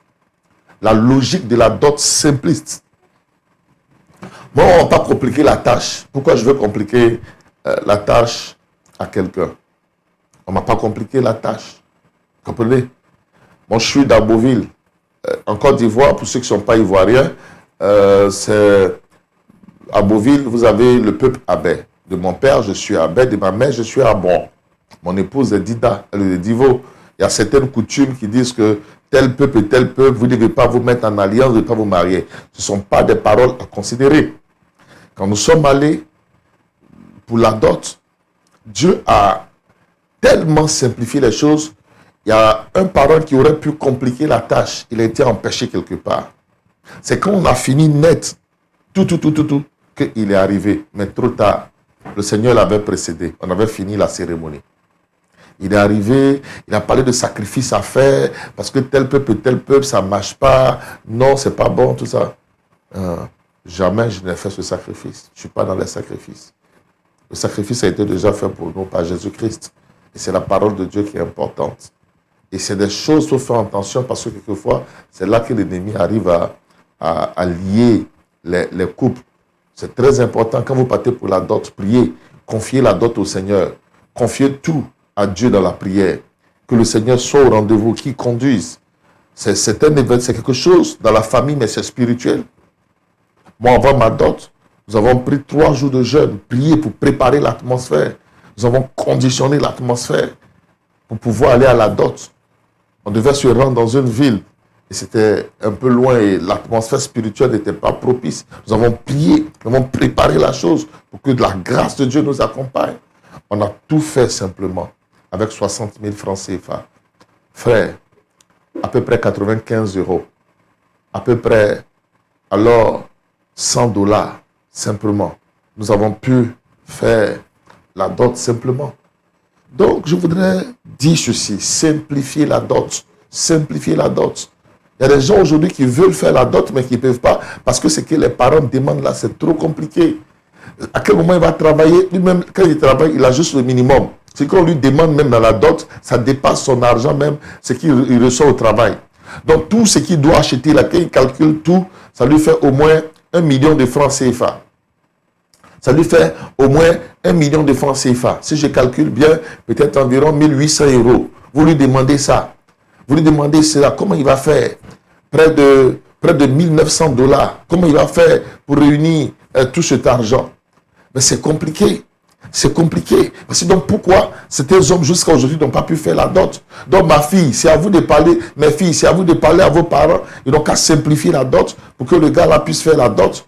Speaker 3: La logique de la dot simpliste. Moi, on ne va pas compliquer la tâche. Pourquoi je veux compliquer la tâche à quelqu'un? On ne m'a pas compliqué la tâche. Vous comprenez? Moi, je suis d'Aboville, en Côte d'Ivoire. Pour ceux qui ne sont pas ivoiriens, c'est À Beauville, vous avez le peuple Abé. De mon père, je suis Abé. De ma mère, je suis Abon. Mon épouse est Dida, elle est Divo. Il y a certaines coutumes qui disent que tel peuple et tel peuple, vous ne devez pas vous mettre en alliance, vous ne devez pas vous marier. Ce ne sont pas des paroles à considérer. Quand nous sommes allés pour la dot, Dieu a tellement simplifié les choses. Il y a un parent qui aurait pu compliquer la tâche. Il a été empêché quelque part. C'est quand on a fini net, tout, qu'il est arrivé. Mais trop tard, le Seigneur l'avait précédé. On avait fini la cérémonie. Il est arrivé, il a parlé de sacrifice à faire, parce que tel peuple, ça ne marche pas. Non, c'est pas bon, tout ça. Jamais je n'ai fait ce sacrifice. Je ne suis pas dans les sacrifices. Le sacrifice a été déjà fait pour nous par Jésus-Christ. Et c'est la parole de Dieu qui est importante. Et c'est des choses qu'il faut faire attention, parce que quelquefois, c'est là que l'ennemi arrive à lier les couples. C'est très important. Quand vous partez pour la dot, priez. Confiez la dot au Seigneur. Confiez tout à Dieu dans la prière. Que le Seigneur soit au rendez-vous, qu'il conduise. C'est un événement, c'est quelque chose dans la famille, mais c'est spirituel. Moi, avant ma dot, nous avons pris 3 jours de jeûne, prié pour préparer l'atmosphère. Nous avons conditionné l'atmosphère pour pouvoir aller à la dot. On devait se rendre dans une ville et c'était un peu loin et l'atmosphère spirituelle n'était pas propice. Nous avons prié, nous avons préparé la chose pour que la grâce de Dieu nous accompagne. On a tout fait simplement avec 60 000 francs CFA. Frère, à peu près 95 €. À peu près, alors, 100 $, simplement. Nous avons pu faire la dot simplement. Donc, je voudrais dire ceci, simplifier la dot. Simplifier la dot. Il y a des gens aujourd'hui qui veulent faire la dot, mais qui ne peuvent pas, parce que ce que les parents demandent là, c'est trop compliqué. À quel moment il va travailler? Lui-même, quand il travaille, il a juste le minimum. Ce qu'on lui demande même dans la dot, ça dépasse son argent même, ce qu'il reçoit au travail. Donc, tout ce qu'il doit acheter là, quand il calcule tout, ça lui fait au moins 1 million de francs CFA. Ça lui fait au moins 1 million de francs CFA. Si je calcule bien, peut-être environ 1 800 €. Vous lui demandez ça. Vous lui demandez cela. Comment il va faire? Près de 1 900 $. Comment il va faire pour réunir tout cet argent? Mais c'est compliqué. C'est compliqué. Parce que donc pourquoi certains hommes jusqu'à aujourd'hui n'ont pas pu faire la dot? Donc ma fille, c'est à vous de parler, mes filles, c'est à vous de parler à vos parents. Ils n'ont qu'à simplifier la dot pour que le gars là puisse faire la dot.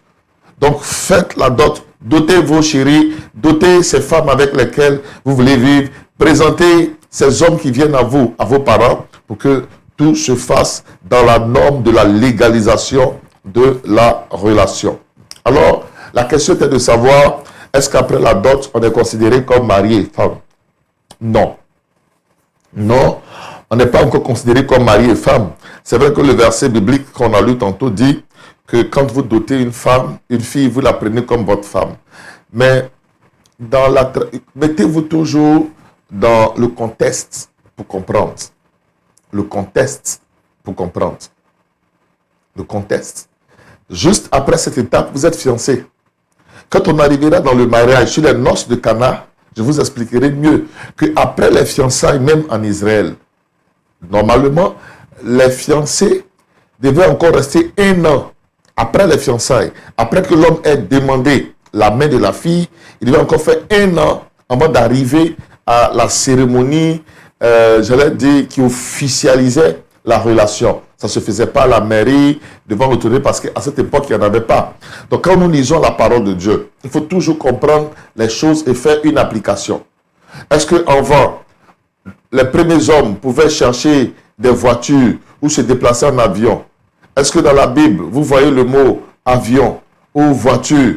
Speaker 3: Donc faites la dot. Dotez vos chéris, dotez ces femmes avec lesquelles vous voulez vivre. Présentez ces hommes qui viennent à vous, à vos parents, pour que tout se fasse dans la norme de la légalisation de la relation. Alors, la question était de savoir, est-ce qu'après la dot, on est considéré comme mari et femme? Non. Non, on n'est pas encore considéré comme mari et femme. C'est vrai que le verset biblique qu'on a lu tantôt dit que quand vous dotez une femme, une fille, vous la prenez comme votre femme. Mais mettez-vous toujours dans le contexte pour comprendre. Le contexte pour comprendre. Le contexte. Juste après cette étape, vous êtes fiancés. Quand on arrivera dans le mariage, sur les noces de Cana, je vous expliquerai mieux qu'après les fiançailles, même en Israël, normalement, les fiancés devaient encore rester 1 an après les fiançailles. Après que l'homme ait demandé la main de la fille, il devait encore faire 1 an avant d'arriver à la cérémonie, j'allais dire, qui officialisait la relation. Ça ne se faisait pas à la mairie, devant l'autorité, parce qu'à cette époque, il n'y en avait pas. Donc, quand nous lisons la parole de Dieu, il faut toujours comprendre les choses et faire une application. Est-ce qu'avant, les premiers hommes pouvaient chercher des voitures ou se déplacer en avion? Est-ce que dans la Bible, vous voyez le mot avion ou voiture?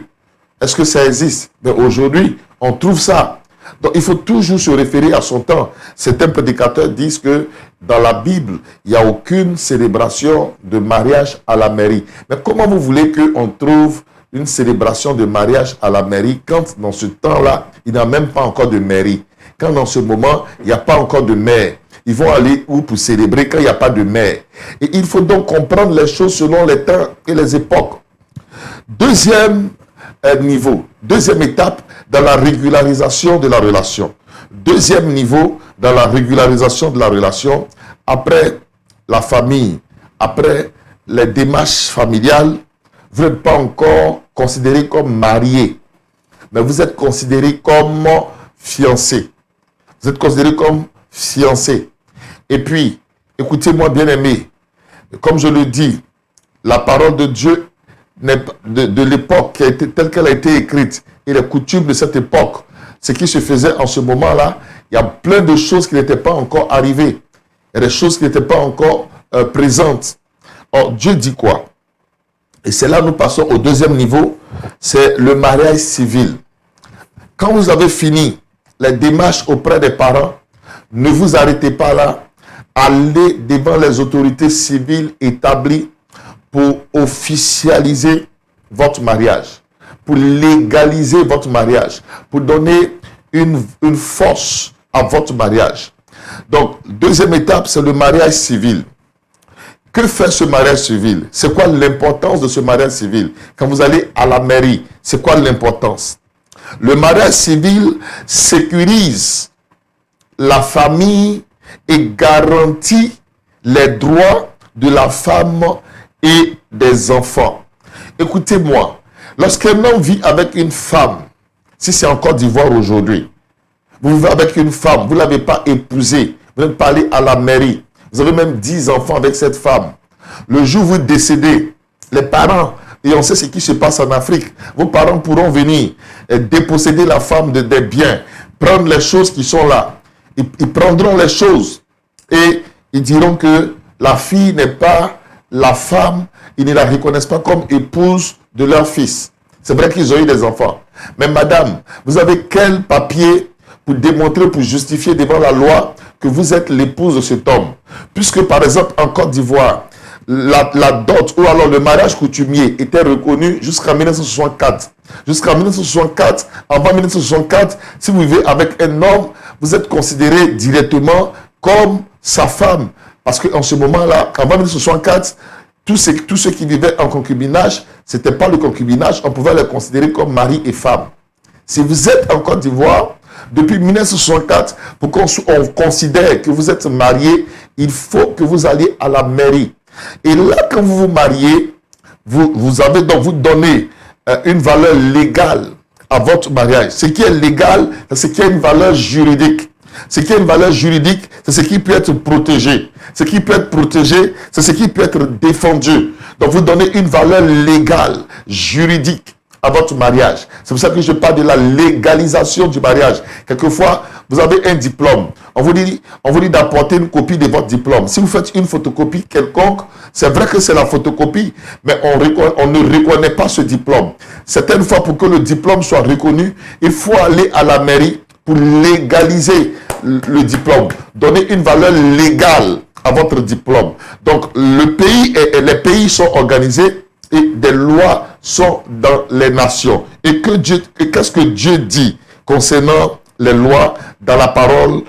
Speaker 3: Est-ce que ça existe? Mais aujourd'hui, on trouve ça. Donc, il faut toujours se référer à son temps. Certains prédicateurs disent que dans la Bible, il n'y a aucune célébration de mariage à la mairie. Mais comment vous voulez qu'on trouve une célébration de mariage à la mairie quand dans ce temps-là, il n'y a même pas encore de mairie? Quand dans ce moment, il n'y a pas encore de maire. Ils vont aller où pour célébrer quand il n'y a pas de maire? Et il faut donc comprendre les choses selon les temps et les époques. Deuxième niveau, deuxième étape dans la régularisation de la relation. Deuxième niveau dans la régularisation de la relation, après la famille, après les démarches familiales, vous n'êtes pas encore considéré comme marié, mais vous êtes considéré comme fiancé. Vous êtes considéré comme fiancé. Et puis, écoutez-moi bien aimé, comme je le dis, la parole de Dieu de l'époque qui a été telle qu'elle a été écrite et les coutumes de cette époque, ce qui se faisait en ce moment-là, il y a plein de choses qui n'étaient pas encore arrivées. Il y a des choses qui n'étaient pas encore présentes. Or, Dieu dit quoi? Et c'est là que nous passons au deuxième niveau, c'est le mariage civil. Quand vous avez fini les démarches auprès des parents, ne vous arrêtez pas là. Allez devant les autorités civiles établies pour officialiser votre mariage, pour légaliser votre mariage, pour donner une force à votre mariage. Donc, deuxième étape, c'est le mariage civil. Que fait ce mariage civil? C'est quoi l'importance de ce mariage civil? Quand vous allez à la mairie, c'est quoi l'importance? Le mariage civil sécurise la famille et garantit les droits de la femme et des enfants. Écoutez-moi, lorsqu'un homme vit avec une femme, si c'est en Côte d'Ivoire aujourd'hui, vous vivez avec une femme, vous ne l'avez pas épousée, vous n'êtes pas allé à la mairie, vous avez même 10 enfants avec cette femme. Le jour où vous décédez, les parents, et on sait ce qui se passe en Afrique, vos parents pourront venir déposséder la femme des biens, prendre les choses qui sont là. Ils prendront les choses et ils diront que la fille n'est pas la femme, ils ne la reconnaissent pas comme épouse de leur fils. C'est vrai qu'ils ont eu des enfants. Mais madame, vous avez quel papier pour démontrer, pour justifier devant la loi que vous êtes l'épouse de cet homme? Puisque par exemple en Côte d'Ivoire, la dot ou alors le mariage coutumier était reconnu jusqu'en 1964. Jusqu'en 1964, avant 1964, si vous vivez avec un homme, vous êtes considéré directement comme sa femme. Parce qu'en ce moment-là, avant 1964, tous ceux qui vivaient en concubinage, ce n'était pas le concubinage, on pouvait les considérer comme mari et femme. Si vous êtes en Côte d'Ivoire, depuis 1964, pour qu'on considère que vous êtes marié, il faut que vous alliez à la mairie. Et là, quand vous vous mariez, vous avez donc vous donnez une valeur légale à votre mariage. Ce qui est légal, c'est ce qui a une valeur juridique. Ce qui a une valeur juridique, c'est ce qui peut être protégé. Ce qui peut être protégé, c'est ce qui peut être défendu. Donc vous donnez une valeur légale, juridique à votre mariage. C'est pour ça que je parle de la légalisation du mariage. Quelquefois, vous avez un diplôme. On vous dit d'apporter une copie de votre diplôme. Si vous faites une photocopie quelconque, c'est vrai que c'est la photocopie, mais on ne reconnaît pas ce diplôme. Certaines fois, pour que le diplôme soit reconnu, il faut aller à la mairie pour légaliser le diplôme. Donner une valeur légale à votre diplôme. Donc, le pays et les pays sont organisés et des lois sont dans les nations. Et qu'est-ce que Dieu dit concernant les lois dans la parole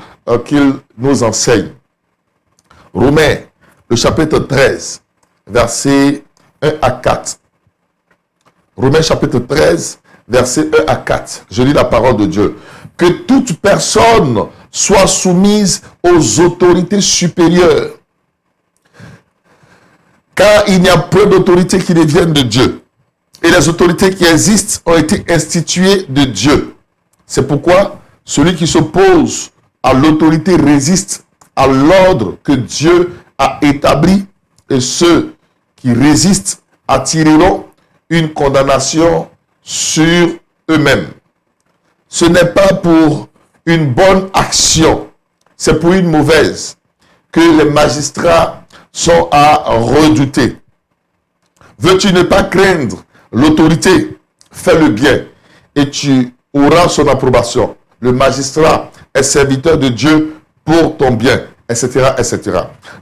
Speaker 3: qu'il nous enseigne? Romains, le chapitre 13, versets 1 à 4. Romains chapitre 13, versets 1 à 4. Je lis la parole de Dieu. Que toute personne soit soumise aux autorités supérieures. Car il n'y a peu d'autorités qui ne viennent de Dieu. Et les autorités qui existent ont été instituées de Dieu. C'est pourquoi celui qui s'oppose à l'autorité résiste à l'ordre que Dieu a établi. Et ceux qui résistent attireront une condamnation sur eux-mêmes. Ce n'est pas pour une bonne action, c'est pour une mauvaise que les magistrats sont à redouter. Veux-tu ne pas craindre l'autorité? Fais le bien et tu auras son approbation. Le magistrat est serviteur de Dieu pour ton bien, etc., etc.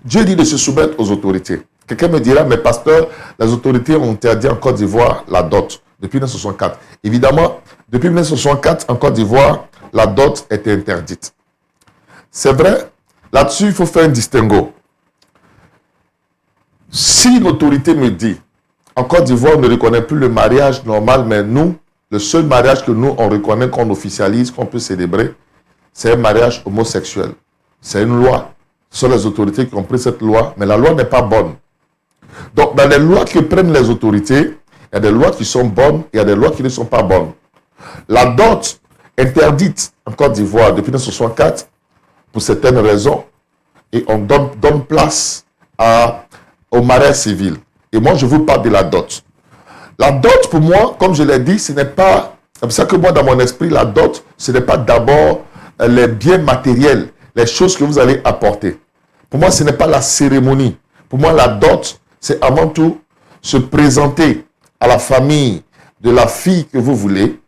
Speaker 3: Dieu dit de se soumettre aux autorités. Quelqu'un me dira, mais pasteur, les autorités ont interdit en Côte d'Ivoire la dot depuis 1964. Évidemment, depuis 1964, en Côte d'Ivoire, la dot était interdite. C'est vrai, là-dessus, il faut faire un distinguo. Si l'autorité me dit, en Côte d'Ivoire, on ne reconnaît plus le mariage normal, mais nous, le seul mariage que nous, on reconnaît, qu'on officialise, qu'on peut célébrer, c'est un mariage homosexuel. C'est une loi. Ce sont les autorités qui ont pris cette loi, mais la loi n'est pas bonne. Donc, dans les lois que prennent les autorités, Il y a des lois qui sont bonnes, il y a des lois qui ne sont pas bonnes. La dot interdite en Côte d'Ivoire depuis 1964 pour certaines raisons et on donne place au mariage civil. Et moi, je vous parle de la dot. La dot, pour moi, comme je l'ai dit, ce n'est pas... C'est pour ça que moi, dans mon esprit, la dot, ce n'est pas d'abord les biens matériels, les choses que vous allez apporter. Pour moi, ce n'est pas la cérémonie. Pour moi, la dot, c'est avant tout se présenter à la famille de la fille que vous voulez,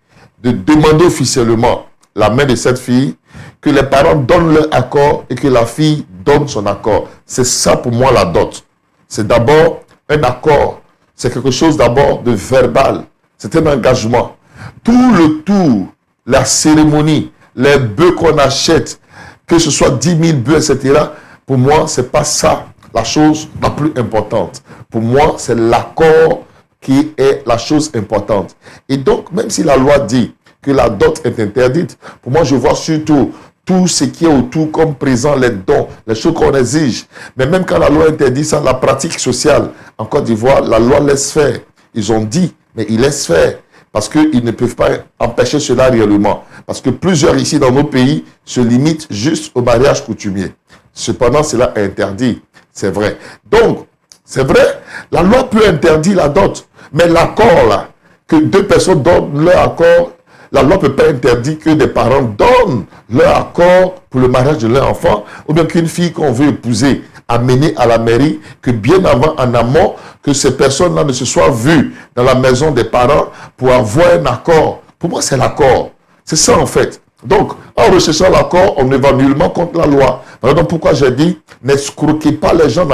Speaker 3: de demander officiellement la main de cette fille, que les parents donnent leur accord et que la fille donne son accord. C'est ça pour moi la dot. C'est d'abord un accord. C'est quelque chose d'abord de verbal. C'est un engagement. Tout le tour, la cérémonie, les bœufs qu'on achète, que ce soit 10 000 bœufs, etc. Pour moi, ce n'est pas ça la chose la plus importante. Pour moi, c'est l'accord qui est la chose importante. Et donc, même si la loi dit que la dot est interdite, pour moi, je vois surtout tout ce qui est autour comme présent, les dons, les choses qu'on exige. Mais même quand la loi interdit ça, la pratique sociale, en Côte d'Ivoire, la loi laisse faire. Ils ont dit, mais ils laissent faire. Parce qu'ils ne peuvent pas empêcher cela réellement. Parce que plusieurs ici dans nos pays se limitent juste au mariage coutumier. Cependant, cela est interdit. C'est vrai. Donc, c'est vrai, la loi peut interdire la dot. Mais l'accord là, que deux personnes donnent leur accord, la loi ne peut pas interdire que des parents donnent leur accord pour le mariage de leur enfant, ou bien qu'une fille qu'on veut épouser, amener à la mairie, que bien avant, en amont, que ces personnes-là ne se soient vues dans la maison des parents pour avoir un accord. Pour moi, c'est l'accord. C'est ça en fait. Donc, en recherchant l'accord, on ne va nullement contre la loi. Voilà donc pourquoi j'ai dit, n'escroquez pas les gens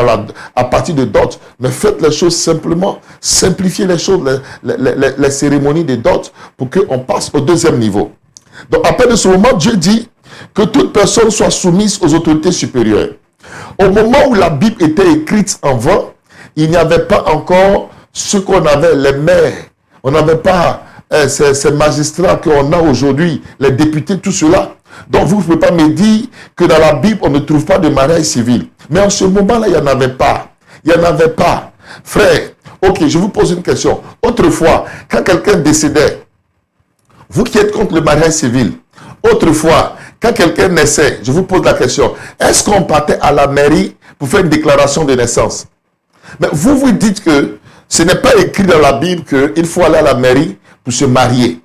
Speaker 3: à partir de dot, mais faites les choses simplement, simplifiez les choses, les cérémonies de dot, pour qu'on passe au deuxième niveau. Donc, à partir de ce moment, Dieu dit que toute personne soit soumise aux autorités supérieures. Au moment où la Bible était écrite en vent, il n'y avait pas encore ce qu'on avait, les maires. On n'avait pas ces magistrats qu'on a aujourd'hui, les députés, tout cela. Donc vous ne pouvez pas me dire que dans la Bible, on ne trouve pas de mariage civil. Mais en ce moment-là, il n'y en avait pas. Il n'y en avait pas. Frère, ok, je vous pose une question. Autrefois, quand quelqu'un décédait, vous qui êtes contre le mariage civil, autrefois, quand quelqu'un naissait, je vous pose la question, est-ce qu'on partait à la mairie pour faire une déclaration de naissance? Mais vous vous dites que ce n'est pas écrit dans la Bible qu'il faut aller à la mairie pour se marier.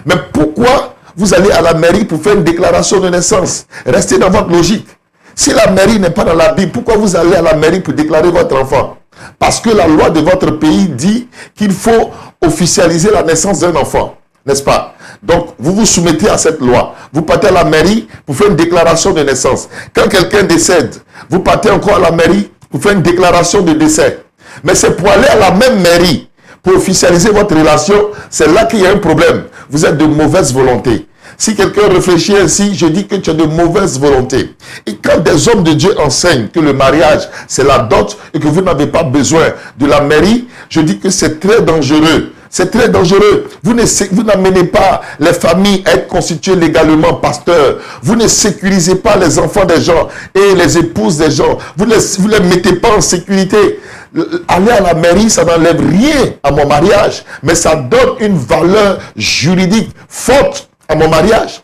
Speaker 3: Mais pourquoi vous allez à la mairie pour faire une déclaration de naissance? Restez dans votre logique. Si la mairie n'est pas dans la Bible, pourquoi vous allez à la mairie pour déclarer votre enfant? Parce que la loi de votre pays dit qu'il faut officialiser la naissance d'un enfant. N'est-ce pas? Donc, vous vous soumettez à cette loi. Vous partez à la mairie pour faire une déclaration de naissance. Quand quelqu'un décède, vous partez encore à la mairie pour faire une déclaration de décès. Mais c'est pour aller à la même mairie, pour officialiser votre relation, c'est là qu'il y a un problème. Vous êtes de mauvaise volonté. Si quelqu'un réfléchit ainsi, je dis que tu as de mauvaise volonté. Et quand des hommes de Dieu enseignent que le mariage, c'est la dot et que vous n'avez pas besoin de la mairie, je dis que c'est très dangereux. C'est très dangereux. Vous n'amenez pas les familles à être constituées légalement pasteurs. Vous ne sécurisez pas les enfants des gens et les épouses des gens. Vous ne les mettez pas en sécurité. Aller à la mairie, ça n'enlève rien à mon mariage, mais ça donne une valeur juridique forte à mon mariage.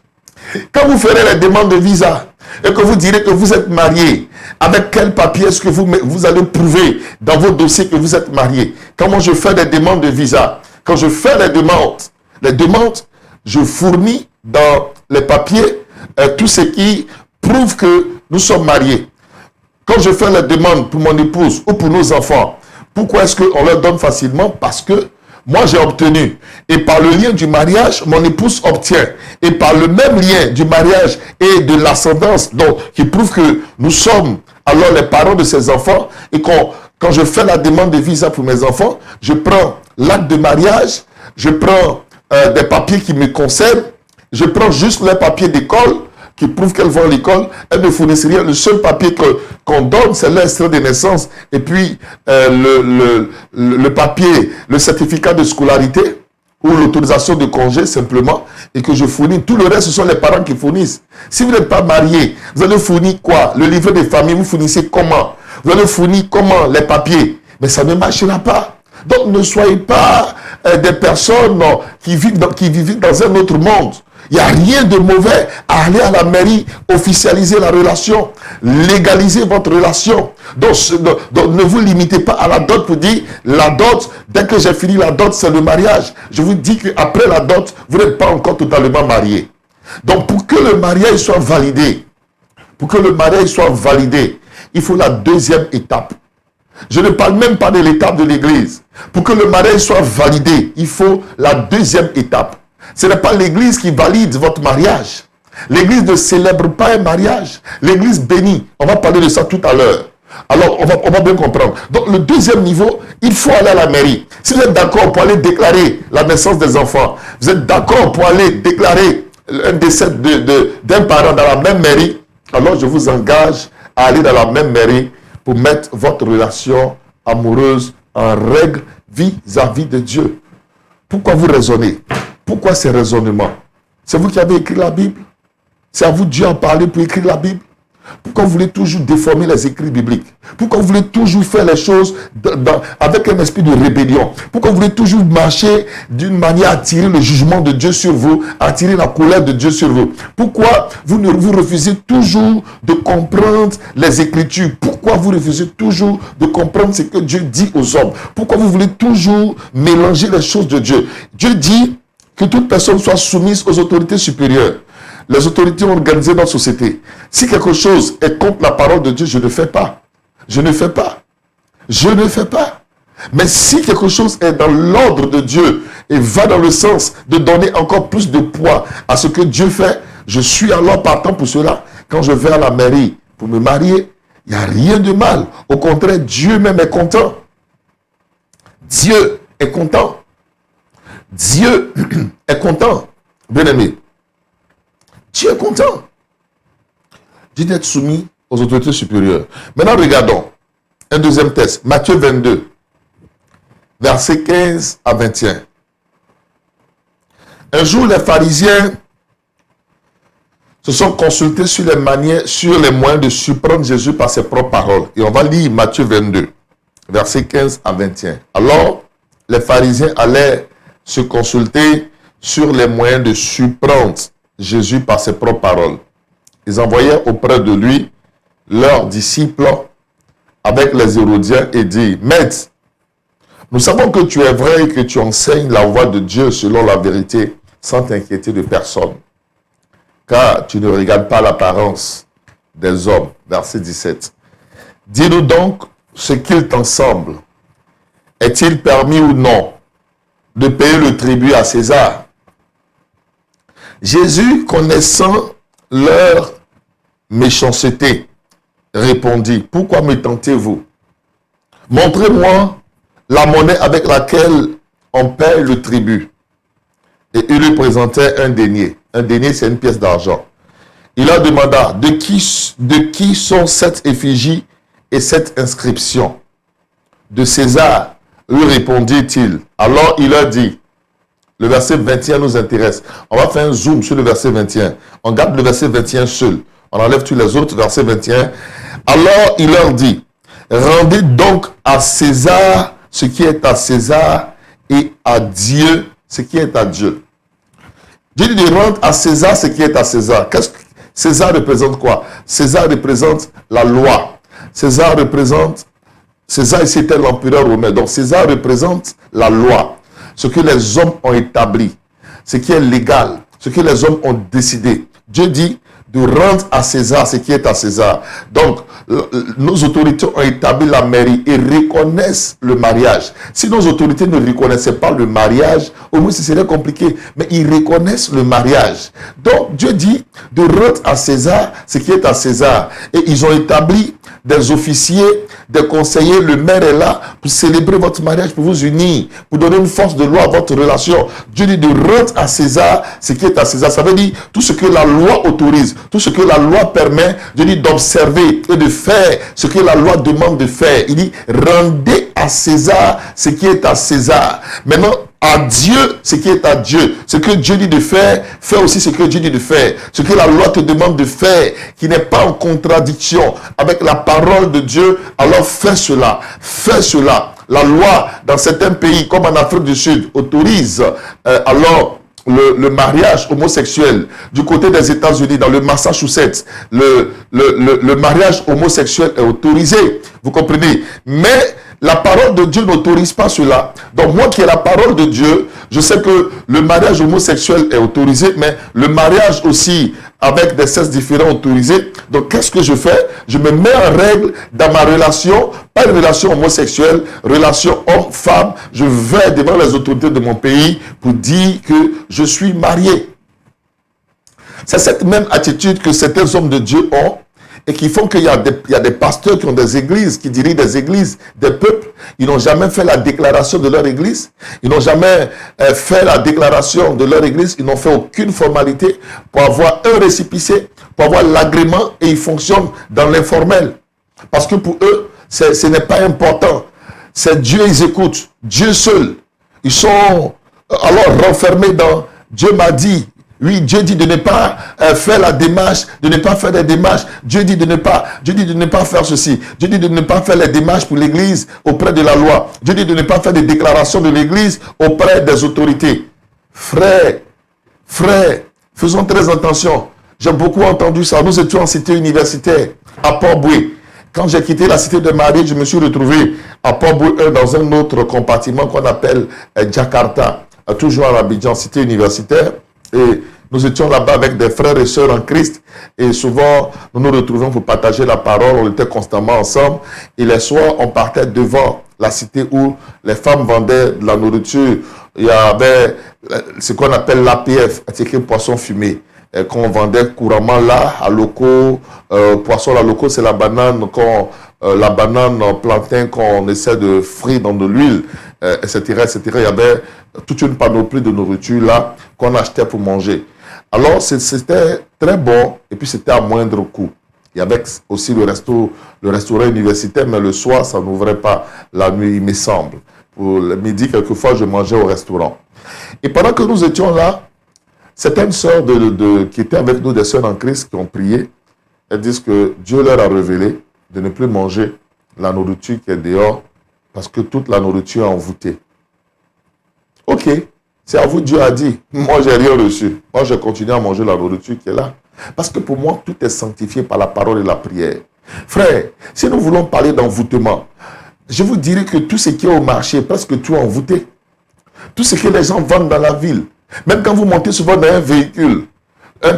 Speaker 3: Quand vous ferez les demandes de visa et que vous direz que vous êtes marié, avec quel papier est-ce que vous allez prouver dans vos dossiers que vous êtes marié? Quand moi je fais des demandes de visa, quand je fais les demandes, je fournis dans les papiers tout ce qui prouve que nous sommes mariés. Quand je fais les demandes pour mon épouse ou pour nos enfants, pourquoi est-ce qu'on leur donne facilement? Parce que moi j'ai obtenu. Et par le lien du mariage, mon épouse obtient. Et par le même lien du mariage et de l'ascendance, donc qui prouve que nous sommes alors les parents de ces enfants, et quand je fais la demande de visa pour mes enfants, je prends l'acte de mariage, je prends des papiers qui me concernent, je prends juste les papiers d'école qui prouvent qu'elles vont à l'école, elles ne fournissent rien. Le seul papier qu'on donne, c'est l'extrait de naissance et puis le papier, le certificat de scolarité ou l'autorisation de congé simplement, et que je fournis. Tout le reste, ce sont les parents qui fournissent. Si vous n'êtes pas marié, vous allez fournir quoi? Le livret de famille, vous fournissez comment? Vous allez fournir comment? Les papiers. Mais ça ne marchera pas. Donc ne soyez pas des personnes qui vivent dans un autre monde. Il n'y a rien de mauvais à aller à la mairie, officialiser la relation, légaliser votre relation. Donc ne vous limitez pas à la dot pour dire, la dot, dès que j'ai fini la dot, c'est le mariage. Je vous dis qu'après la dot, vous n'êtes pas encore totalement marié. Donc pour que le mariage soit validé, il faut la deuxième étape. Je ne parle même pas de l'étape de l'église. Pour que le mariage soit validé, il faut la deuxième étape. Ce n'est pas l'église qui valide votre mariage. L'église ne célèbre pas un mariage. L'église bénit. On va parler de ça tout à l'heure. Alors, on va bien comprendre. Donc, le deuxième niveau, il faut aller à la mairie. Si vous êtes d'accord pour aller déclarer la naissance des enfants, vous êtes d'accord pour aller déclarer un décès d'un parent dans la même mairie, alors je vous engage à aller dans la même mairie pour mettre votre relation amoureuse en règle vis-à-vis de Dieu. Pourquoi vous raisonnez? Pourquoi ces raisonnements? C'est vous qui avez écrit la Bible? C'est à vous Dieu en parler pour écrire la Bible? Pourquoi vous voulez toujours déformer les écrits bibliques? Pourquoi vous voulez toujours faire les choses avec un esprit de rébellion? Pourquoi vous voulez toujours marcher d'une manière à attirer le jugement de Dieu sur vous, à attirer la colère de Dieu sur vous? Pourquoi vous refusez toujours de comprendre les Écritures? Pourquoi vous refusez toujours de comprendre ce que Dieu dit aux hommes? Pourquoi vous voulez toujours mélanger les choses de Dieu? Dieu dit que toute personne soit soumise aux autorités supérieures. Les autorités ont organisé notre société. Si quelque chose est contre la parole de Dieu, je ne fais pas. Je ne fais pas. Je ne fais pas. Mais si quelque chose est dans l'ordre de Dieu et va dans le sens de donner encore plus de poids à ce que Dieu fait, je suis alors partant pour cela. Quand je vais à la mairie pour me marier, il n'y a rien de mal. Au contraire, Dieu même est content. Dieu est content. Dieu est content. Bien aimé. Dieu est content. Dieu d'être soumis aux autorités supérieures. Maintenant, regardons un deuxième texte. Matthieu 22, versets 15 à 21. Un jour, les pharisiens se sont consultés sur les moyens de surprendre Jésus par ses propres paroles. Et on va lire Matthieu 22, versets 15 à 21. Alors, les pharisiens allaient se consulter sur les moyens de surprendre Jésus par ses propres paroles. Ils envoyèrent auprès de lui leurs disciples avec les Hérodiens et dirent, Maître, nous savons que tu es vrai et que tu enseignes la voie de Dieu selon la vérité, sans t'inquiéter de personne. Car tu ne regardes pas l'apparence des hommes. Verset 17. Dis-nous donc ce qu'il t'en semble. Est-il permis ou non de payer le tribut à César? Jésus, connaissant leur méchanceté, répondit, pourquoi me tentez-vous? Montrez-moi la monnaie avec laquelle on paye le tribut. Et il lui présentait un denier. Un denier, c'est une pièce d'argent. Il leur demanda, de qui sont cette effigie et cette inscription? De César, lui répondit-il. Alors il leur dit, le verset 21 nous intéresse. On va faire un zoom sur le verset 21. On garde le verset 21 seul. On enlève tous les autres, verset 21. Alors il leur dit, rendez donc à César ce qui est à César et à Dieu ce qui est à Dieu. Dieu dit de rendre à César ce qui est à César. César représente quoi? César représente la loi. César c'était l'empereur romain. Donc César représente la loi. Ce que les hommes ont établi, ce qui est légal, ce que les hommes ont décidé. Dieu dit de rendre à César ce qui est à César. Donc, nos autorités ont établi la mairie et reconnaissent le mariage. Si nos autorités ne reconnaissaient pas le mariage, au moins ce serait compliqué. Mais ils reconnaissent le mariage. Donc, Dieu dit de rendre à César ce qui est à César. Et ils ont établi des officiers, des conseillers. Le maire est là pour célébrer votre mariage, pour vous unir, pour donner une force de loi à votre relation. Dieu dit de rendre à César ce qui est à César. Ça veut dire tout ce que la loi autorise, tout ce que la loi permet. Dieu dit d'observer et de faire ce que la loi demande de faire. Il dit rendez à César ce qui est à César. Maintenant, à Dieu ce qui est à Dieu. Ce que Dieu dit de faire, fais aussi ce que Dieu dit de faire. Ce que la loi te demande de faire, qui n'est pas en contradiction avec la parole de Dieu, alors fais cela. Fais cela. la loi dans certains pays, comme en Afrique du Sud, autorise alors le mariage homosexuel. Du côté des États-Unis, dans le Massachusetts, le mariage homosexuel est autorisé. Vous comprenez? Mais la parole de Dieu n'autorise pas cela. Donc moi qui ai la parole de Dieu, je sais que le mariage homosexuel est autorisé, mais le mariage aussi avec des sexes différents est autorisé. Donc qu'est-ce que je fais? Je me mets en règle dans ma relation, pas une relation homosexuelle, relation homme-femme. Je vais devant les autorités de mon pays pour dire que je suis marié. C'est cette même attitude que certains hommes de Dieu ont et qui font qu'il y a des pasteurs qui ont des églises, qui dirigent des églises, des peuples. Ils n'ont jamais fait la déclaration de leur église. Ils n'ont jamais fait la déclaration de leur église. Ils n'ont fait aucune formalité pour avoir un récépissé, pour avoir l'agrément, et ils fonctionnent dans l'informel. Parce que pour eux, ce n'est pas important. C'est Dieu, ils écoutent. Dieu seul. Ils sont alors renfermés dans Dieu m'a dit. Oui, Dieu dit de ne pas faire la démarche, de ne pas faire des démarches. Dieu dit de ne pas faire ceci. Dieu dit de ne pas faire les démarches pour l'église auprès de la loi. Dieu dit de ne pas faire des déclarations de l'église auprès des autorités. Frères, faisons très attention. J'ai beaucoup entendu ça. Nous étions en cité universitaire, à Port-Boué. Quand j'ai quitté la cité de Marie, je me suis retrouvé à Port-Boué dans un autre compartiment qu'on appelle Jakarta, toujours à Abidjan, cité universitaire. Et nous étions là-bas avec des frères et sœurs en Christ. Et souvent, nous nous retrouvions pour partager la parole. On était constamment ensemble. Et les soirs, on partait devant la cité où les femmes vendaient de la nourriture. Il y avait ce qu'on appelle l'APF, c'est poisson fumé, qu'on vendait couramment là, à locaux. Poisson à locaux, c'est la banane plantain qu'on essaie de frire dans de l'huile, etc., etc. Il y avait toute une panoplie de nourriture là qu'on achetait pour manger. Alors, c'était très bon et puis c'était à moindre coût. Il y avait aussi le restaurant universitaire, mais le soir, ça n'ouvrait pas la nuit, il me semble. Pour le midi, quelquefois, je mangeais au restaurant. Et pendant que nous étions là, certaines sœurs qui étaient avec nous, des sœurs en Christ, qui ont prié, elles disent que Dieu leur a révélé de ne plus manger la nourriture qui est dehors parce que toute la nourriture est envoûtée. Ok, c'est à vous Dieu a dit. Moi, j'ai rien reçu. Moi, j'ai continué à manger la nourriture qui est là. Parce que pour moi, tout est sanctifié par la parole et la prière. Frère, si nous voulons parler d'envoûtement, je vous dirais que tout ce qui est au marché, presque tout est envoûté. Tout ce que les gens vendent dans la ville. Même quand vous montez souvent dans un véhicule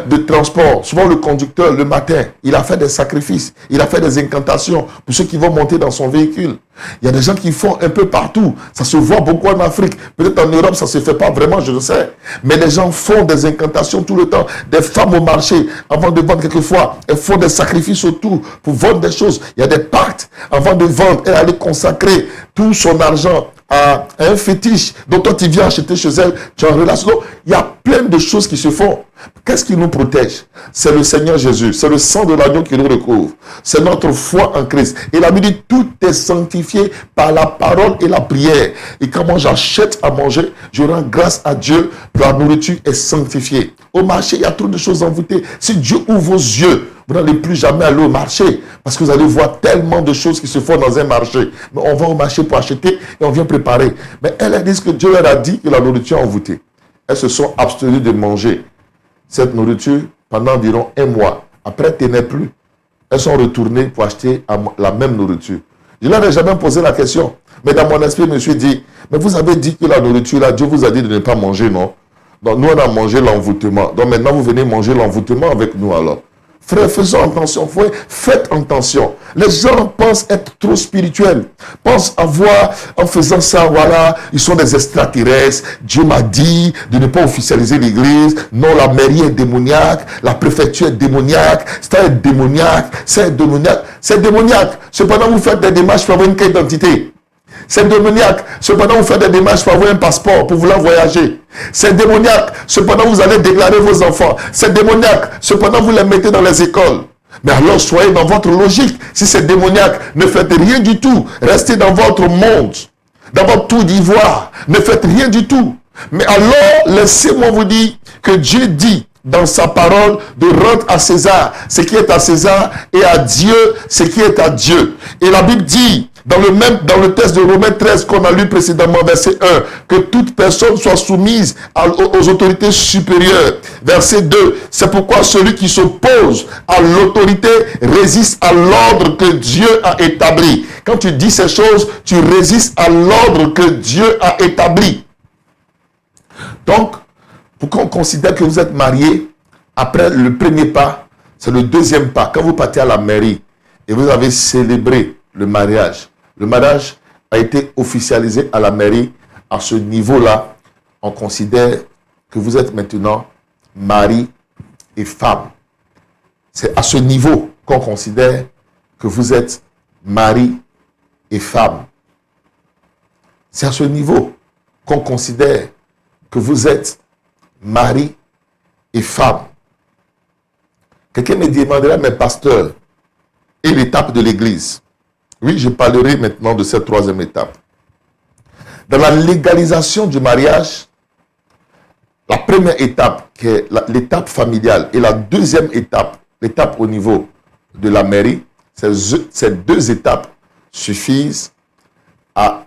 Speaker 3: de transport, souvent le conducteur, le matin, il a fait des sacrifices, il a fait des incantations pour ceux qui vont monter dans son véhicule. Il y a des gens qui font un peu partout. Ça se voit beaucoup en Afrique. Peut-être en Europe, ça ne se fait pas vraiment, je le sais. Mais les gens font des incantations tout le temps. Des femmes au marché, avant de vendre quelquefois, elles font des sacrifices autour pour vendre des choses. Il y a des pactes. Avant de vendre, elle allait consacrer tout son argent à un fétiche dont toi tu viens acheter chez elle, tu es en relation. Il y a plein de choses qui se font. Qu'est-ce qui nous protège? C'est le Seigneur Jésus. C'est le sang de l'agneau qui nous recouvre. C'est notre foi en Christ. Et la Bible dit, tout est sanctifié par la parole et la prière. Et quand moi j'achète à manger, je rends grâce à Dieu que la nourriture est sanctifiée. Au marché, il y a trop de choses envoûtées. Si Dieu ouvre vos yeux, vous n'allez plus jamais aller au marché. Parce que vous allez voir tellement de choses qui se font dans un marché. Mais on va au marché pour acheter et on vient préparer. Mais elles disent que Dieu leur a dit que la nourriture est envoûtée. Elles se sont abstenues de manger cette nourriture pendant environ 1 mois. Après, elles ne tenaient plus. Elles sont retournées pour acheter la même nourriture. Je ne leur ai jamais posé la question. Mais dans mon esprit, je me suis dit, mais vous avez dit que la nourriture, là, Dieu vous a dit de ne pas manger, non? Donc nous, on a mangé l'envoûtement. Donc maintenant, vous venez manger l'envoûtement avec nous alors. Frère, faisons attention, frère, faites attention. Les gens pensent être trop spirituels, pensent avoir, en faisant ça, voilà, ils sont des extraterrestres. Dieu m'a dit de ne pas officialiser l'église. Non, la mairie est démoniaque, la préfecture est démoniaque, c'est démoniaque, c'est démoniaque, c'est démoniaque. Cependant, vous faites des démarches pour avoir une carte d'identité. C'est démoniaque. Cependant, vous faites des démarches pour avoir un passeport, pour vouloir voyager. C'est démoniaque. Cependant, vous allez déclarer vos enfants. C'est démoniaque. Cependant, vous les mettez dans les écoles. Mais alors, soyez dans votre logique. Si c'est démoniaque, ne faites rien du tout. Restez dans votre monde, dans votre tour d'ivoire. Ne faites rien du tout. Mais alors, laissez-moi vous dire que Dieu dit dans sa parole de rendre à César ce qui est à César et à Dieu ce qui est à Dieu. Et la Bible dit dans le texte de Romains 13 qu'on a lu précédemment, verset 1, que toute personne soit soumise aux autorités supérieures. Verset 2, c'est pourquoi celui qui s'oppose à l'autorité résiste à l'ordre que Dieu a établi. Quand tu dis ces choses, tu résistes à l'ordre que Dieu a établi. Donc, pour qu'on considère que vous êtes marié, après le premier pas, c'est le deuxième pas. Quand vous partez à la mairie et vous avez célébré le mariage a été officialisé à la mairie. À ce niveau-là, on considère que vous êtes maintenant mari et femme. C'est à ce niveau qu'on considère que vous êtes mari et femme. C'est à ce niveau qu'on considère que vous êtes mari et femme. Quelqu'un me demanderait, mais pasteur, et l'étape de l'église? Oui, je parlerai maintenant de cette troisième étape. Dans la légalisation du mariage, la première étape, qui est l'étape familiale, et la deuxième étape, l'étape au niveau de la mairie, ces deux étapes suffisent à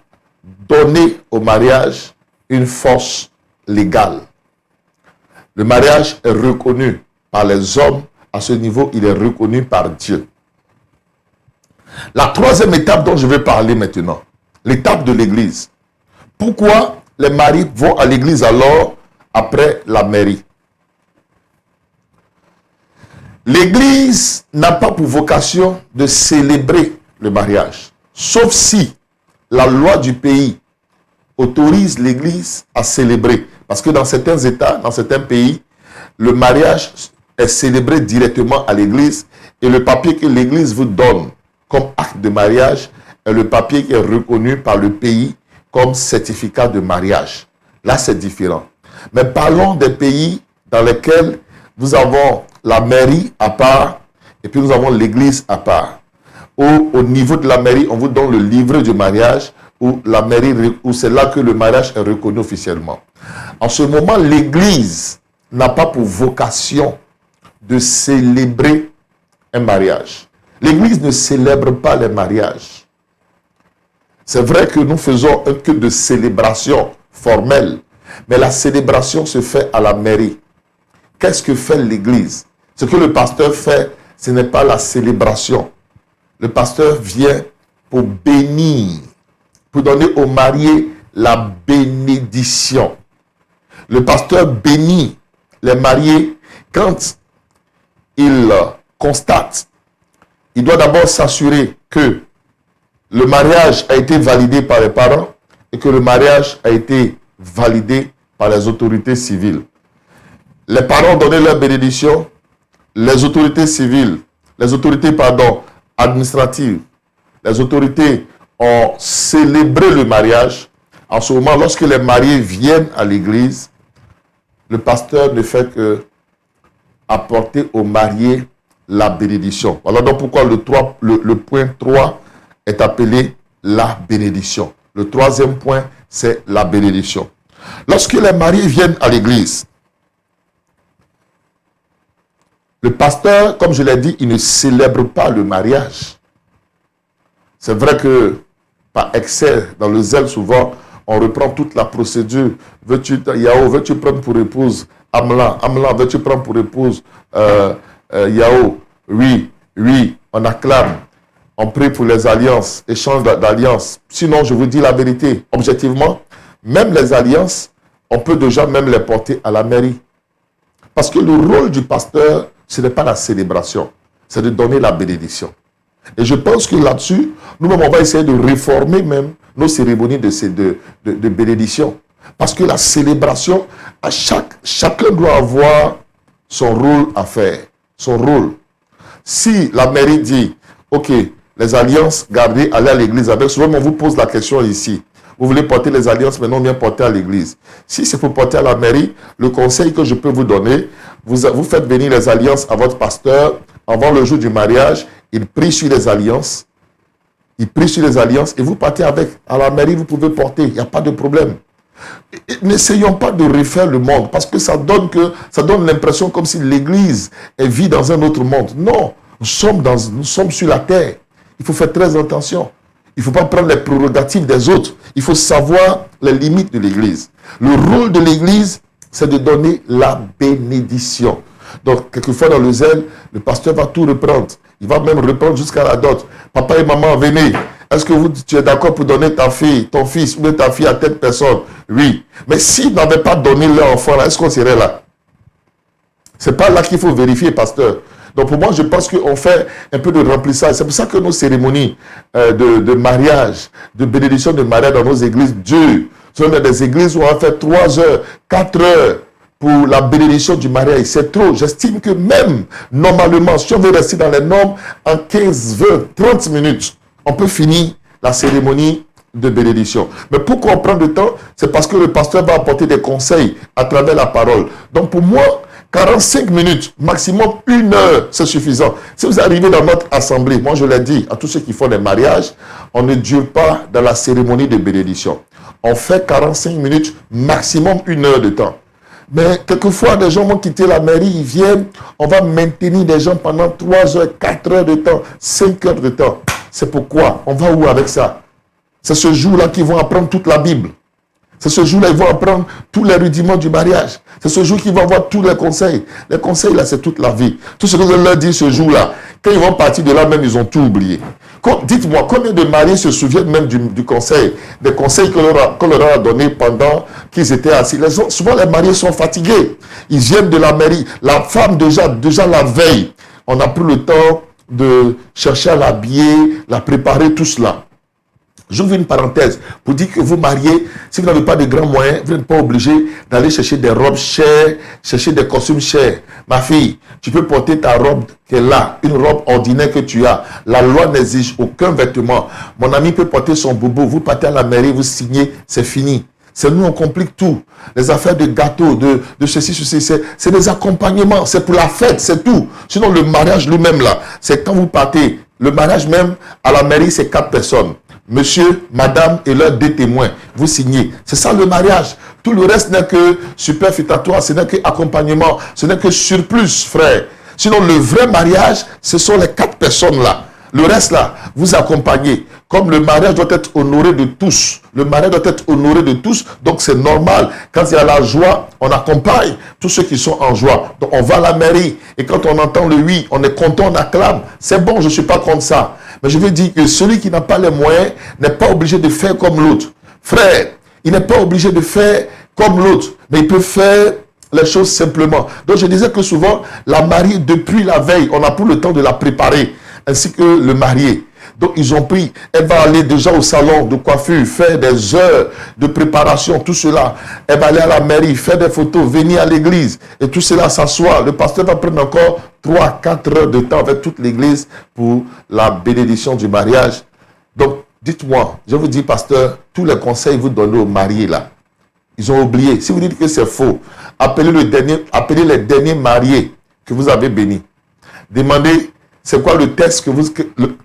Speaker 3: donner au mariage une force légale. Le mariage est reconnu par les hommes. À ce niveau, il est reconnu par Dieu. La troisième étape dont je vais parler maintenant, l'étape de l'église. Pourquoi les maris vont à l'église alors après la mairie? L'église n'a pas pour vocation de célébrer le mariage, sauf si la loi du pays autorise l'église à célébrer. Parce que dans certains États, dans certains pays, le mariage est célébré directement à l'église et le papier que l'église vous donne comme acte de mariage est le papier qui est reconnu par le pays comme certificat de mariage. Là, c'est différent. Mais parlons des pays dans lesquels nous avons la mairie à part et puis nous avons l'église à part. Au niveau de la mairie, on vous donne le livret du mariage où c'est là que le mariage est reconnu officiellement. En ce moment, l'église n'a pas pour vocation de célébrer un mariage. L'église ne célèbre pas les mariages. C'est vrai que nous faisons un culte de célébration formelle, mais la célébration se fait à la mairie. Qu'est-ce que fait l'église? Ce que le pasteur fait, ce n'est pas la célébration. Le pasteur vient pour bénir, pour donner aux mariés la bénédiction. Le pasteur bénit les mariés quand il constate. Il doit d'abord s'assurer que le mariage a été validé par les parents et que le mariage a été validé par les autorités civiles. Les parents ont donné leur bénédiction, les autorités civiles, administratives, les autorités ont célébré le mariage. En ce moment, lorsque les mariés viennent à l'église, le pasteur ne fait que apporter aux mariés la bénédiction. Voilà donc pourquoi le point 3 est appelé la bénédiction. Le troisième point, c'est la bénédiction. Lorsque les mariés viennent à l'église, le pasteur, comme je l'ai dit, il ne célèbre pas le mariage. C'est vrai que par excès, dans le zèle, souvent, on reprend toute la procédure. Veux-tu prendre pour épouse Amla? Amla, veux-tu prendre pour épouse Yao? Oui, on acclame. On prie pour les alliances, échange d'alliances. Sinon, je vous dis la vérité, objectivement, même les alliances, on peut déjà même les porter à la mairie. Parce que le rôle du pasteur, ce n'est pas la célébration, c'est de donner la bénédiction. Et je pense que là-dessus, nous-mêmes, on va essayer de réformer même nos cérémonies de bénédiction. Parce que la célébration, chacun doit avoir son rôle à faire, son rôle. Si la mairie dit, ok, les alliances, gardez, allez à l'église avec. Souvent, on vous pose la question ici. Vous voulez porter les alliances, mais non bien porter à l'église. Si c'est pour porter à la mairie, le conseil que je peux vous donner, vous faites venir les alliances à votre pasteur avant le jour du mariage. Il prie sur les alliances. Il prie sur les alliances et vous partez avec. À la mairie, vous pouvez porter. Il n'y a pas de problème. N'essayons pas de refaire le monde parce que ça donne l'impression comme si l'église vit dans un autre monde. Non, nous sommes sur la terre. Il faut faire très attention. Il ne faut pas prendre les prérogatives des autres. Il faut savoir les limites de l'Église. Le rôle de l'Église, c'est de donner la bénédiction. Donc, quelquefois dans le zèle, le pasteur va tout reprendre. Il va même reprendre jusqu'à la dot. Papa et maman, venez. Est-ce que tu es d'accord pour donner ta fille, ton fils ou ta fille à telle personne? Oui. Mais s'ils n'avaient pas donné leur enfant, là, est-ce qu'on serait là? Ce n'est pas là qu'il faut vérifier, pasteur. Donc pour moi, je pense qu'on fait un peu de remplissage. C'est pour ça que nos cérémonies de mariage, de bénédiction de mariage dans nos églises durent. Ce sont des églises où on va faire 3 heures, 4 heures pour la bénédiction du mariage. C'est trop. J'estime que même normalement, si on veut rester dans les normes, en 15, 20, 30 minutes, on peut finir la cérémonie de bénédiction. Mais pourquoi on prend du temps? C'est parce que le pasteur va apporter des conseils à travers la parole. Donc pour moi, 45 minutes, maximum 1 heure, c'est suffisant. Si vous arrivez dans notre assemblée, moi je l'ai dit à tous ceux qui font des mariages, on ne dure pas dans la cérémonie de bénédiction. On fait 45 minutes, maximum 1 heure de temps. Mais quelquefois, des gens vont quitter la mairie, ils viennent, on va maintenir des gens pendant 3 heures, 4 heures de temps, 5 heures de temps. C'est pourquoi, on va où avec ça? C'est ce jour-là qu'ils vont apprendre toute la Bible. C'est ce jour-là qu'ils vont apprendre tous les rudiments du mariage. C'est ce jour qu'ils vont avoir tous les conseils. Les conseils, là, c'est toute la vie. Tout ce que je leur dis ce jour-là, quand ils vont partir de là, même, ils ont tout oublié. Dites-moi, combien de mariés se souviennent même du conseil, des conseils qu'on leur a donnés pendant qu'ils étaient assis? Souvent, les mariés sont fatigués. Ils viennent de la mairie. La femme, déjà la veille, on a pris le temps de chercher à l'habiller, la préparer, tout cela. J'ouvre une parenthèse pour dire que vous mariez, si vous n'avez pas de grands moyens, vous n'êtes pas obligé d'aller chercher des robes chères, chercher des costumes chers. Ma fille, tu peux porter ta robe qui est là, une robe ordinaire que tu as. La loi n'exige aucun vêtement. Mon ami peut porter son boubou, vous partez à la mairie, vous signez, c'est fini. C'est nous, on complique tout. Les affaires de gâteaux, de ceci, c'est des accompagnements, c'est pour la fête, c'est tout. Sinon, le mariage lui-même là, c'est quand vous partez. Le mariage même, à la mairie, c'est 4 personnes. Monsieur, madame et leurs 2 témoins. Vous signez. C'est ça le mariage. Tout le reste n'est que superfétatoire, ce n'est que accompagnement, ce n'est que surplus, frère. Sinon, le vrai mariage, ce sont les 4 personnes-là. Le reste là, vous accompagnez. Comme le mariage doit être honoré de tous. Le mariage doit être honoré de tous. Donc c'est normal. Quand il y a la joie, on accompagne tous ceux qui sont en joie. Donc on va à la mairie. Et quand on entend le oui, on est content, on acclame. C'est bon, je ne suis pas contre ça. Mais je veux dire que celui qui n'a pas les moyens n'est pas obligé de faire comme l'autre. Frère, il n'est pas obligé de faire comme l'autre. Mais il peut faire les choses simplement. Donc je disais que souvent, la mariée, depuis la veille, on a pris le temps de la préparer. Ainsi que le marié. Donc ils ont pris, elle va aller déjà au salon de coiffure, faire des heures de préparation, tout cela. Elle va aller à la mairie, faire des photos, venir à l'église. Et tout cela s'assoit. Le pasteur va prendre encore 3-4 heures de temps avec toute l'église pour la bénédiction du mariage. Donc dites-moi, je vous dis pasteur, tous les conseils que vous donnez aux mariés là, ils ont oublié. Si vous dites que c'est faux, appelez les derniers mariés que vous avez bénis. Demandez, c'est quoi le test que vous...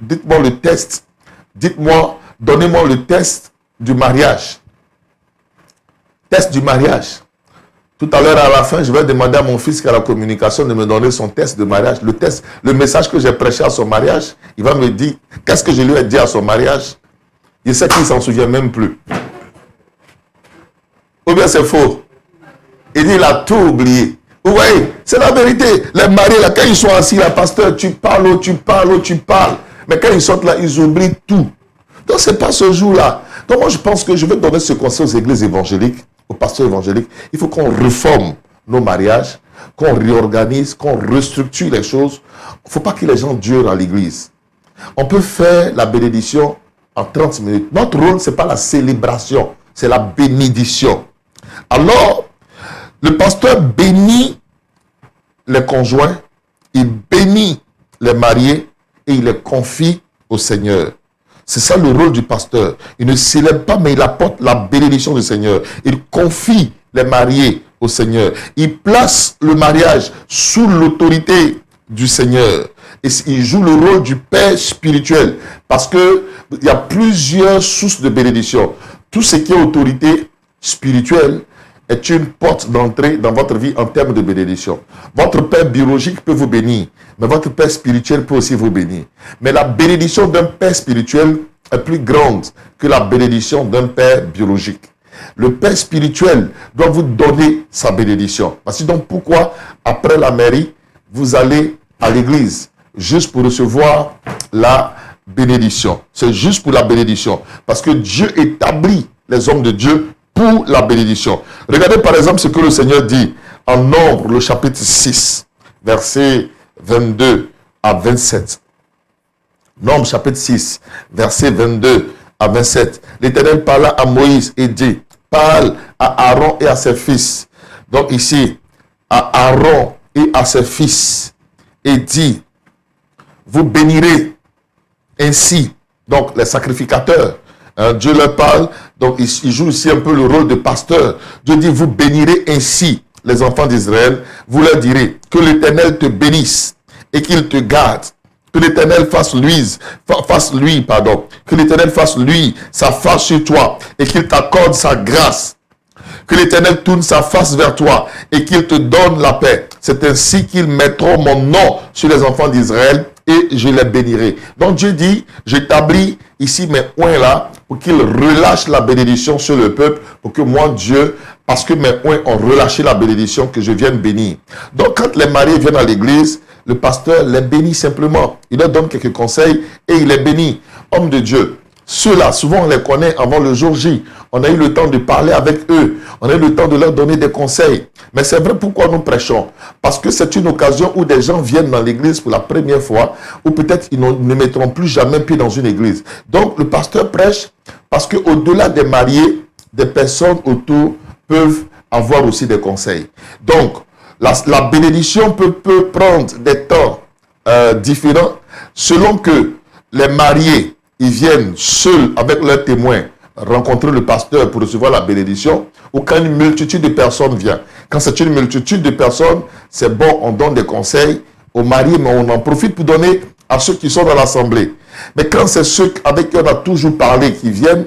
Speaker 3: Dites-moi le test. Dites-moi, donnez-moi le test du mariage. Test du mariage. Tout à l'heure, à la fin, je vais demander à mon fils qui a la communication de me donner son test de mariage. Le test, le message que j'ai prêché à son mariage, il va me dire, qu'est-ce que je lui ai dit à son mariage? Il sait qu'il ne s'en souvient même plus. Ou bien c'est faux. Il dit, il a tout oublié. Vous voyez, c'est la vérité. Les mariés, là, quand ils sont assis, là, pasteur, tu parles. Mais quand ils sortent là, ils oublient tout. Donc, ce n'est pas ce jour-là. Donc, moi, je pense que je vais donner ce conseil aux églises évangéliques, aux pasteurs évangéliques. Il faut qu'on réforme nos mariages, qu'on réorganise, qu'on restructure les choses. Il ne faut pas que les gens durent à l'église. On peut faire la bénédiction en 30 minutes. Notre rôle, ce n'est pas la célébration, c'est la bénédiction. Alors, le pasteur bénit les conjoints, il bénit les mariés et il les confie au Seigneur. C'est ça le rôle du pasteur. Il ne célèbre pas, mais il apporte la bénédiction du Seigneur. Il confie les mariés au Seigneur. Il place le mariage sous l'autorité du Seigneur. Et il joue le rôle du père spirituel. Parce qu'il y a plusieurs sources de bénédiction. Tout ce qui est autorité spirituelle est une porte d'entrée dans votre vie en termes de bénédiction. Votre père biologique peut vous bénir, mais votre père spirituel peut aussi vous bénir. Mais la bénédiction d'un père spirituel est plus grande que la bénédiction d'un père biologique. Le père spirituel doit vous donner sa bénédiction. Voici donc pourquoi, après la mairie, vous allez à l'église, juste pour recevoir la bénédiction. C'est juste pour la bénédiction. Parce que Dieu établit les hommes de Dieu pour la bénédiction. Regardez par exemple ce que le Seigneur dit en Nombre, le chapitre 6, versets 22 à 27. Nombre chapitre 6, versets 22 à 27. L'Éternel parla à Moïse et dit, parle à Aaron et à ses fils. Donc ici, à Aaron et à ses fils, et dit, vous bénirez ainsi, donc les sacrificateurs. Dieu leur parle, donc il joue ici un peu le rôle de pasteur. Dieu dit, vous bénirez ainsi les enfants d'Israël. Vous leur direz, que l'Éternel te bénisse et qu'il te garde. Que l'Éternel fasse lui, que l'Éternel fasse lui sa face sur toi et qu'il t'accorde sa grâce. Que l'Éternel tourne sa face vers toi et qu'il te donne la paix. C'est ainsi qu'ils mettront mon nom sur les enfants d'Israël et je les bénirai. Donc Dieu dit, j'établis ici mes oins là pour qu'ils relâchent la bénédiction sur le peuple, pour que moi Dieu, parce que mes oins ont relâché la bénédiction, que je vienne bénir. Donc quand les mariés viennent à l'église, le pasteur les bénit simplement. Il leur donne quelques conseils et il les bénit. Homme de Dieu, ceux-là, souvent on les connaît avant le jour J. On a eu le temps de parler avec eux. On a eu le temps de leur donner des conseils. Mais c'est vrai pourquoi nous prêchons. Parce que c'est une occasion où des gens viennent dans l'église pour la première fois, ou peut-être ils ne mettront plus jamais pied dans une église. Donc le pasteur prêche parce qu'au-delà des mariés, des personnes autour peuvent avoir aussi des conseils. Donc, la bénédiction peut prendre des temps différents selon que les mariés, ils viennent seuls avec leurs témoins rencontrer le pasteur pour recevoir la bénédiction, ou quand une multitude de personnes vient. Quand c'est une multitude de personnes, c'est bon, on donne des conseils aux mariés, mais on en profite pour donner à ceux qui sont dans l'assemblée. Mais quand c'est ceux avec qui on a toujours parlé qui viennent,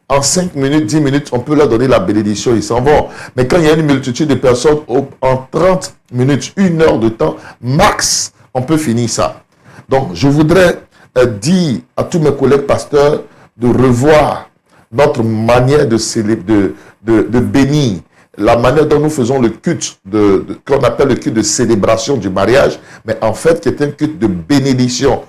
Speaker 3: en 5 minutes, 10 minutes, on peut leur donner la bénédiction, ils s'en vont. Mais quand il y a une multitude de personnes, en 30 minutes, 1 heure de temps, max, on peut finir ça. Donc, je voudrais dire à tous mes collègues pasteurs de revoir notre manière de bénir, la manière dont nous faisons le culte, qu'on appelle le culte de célébration du mariage, mais en fait, qui est un culte de bénédiction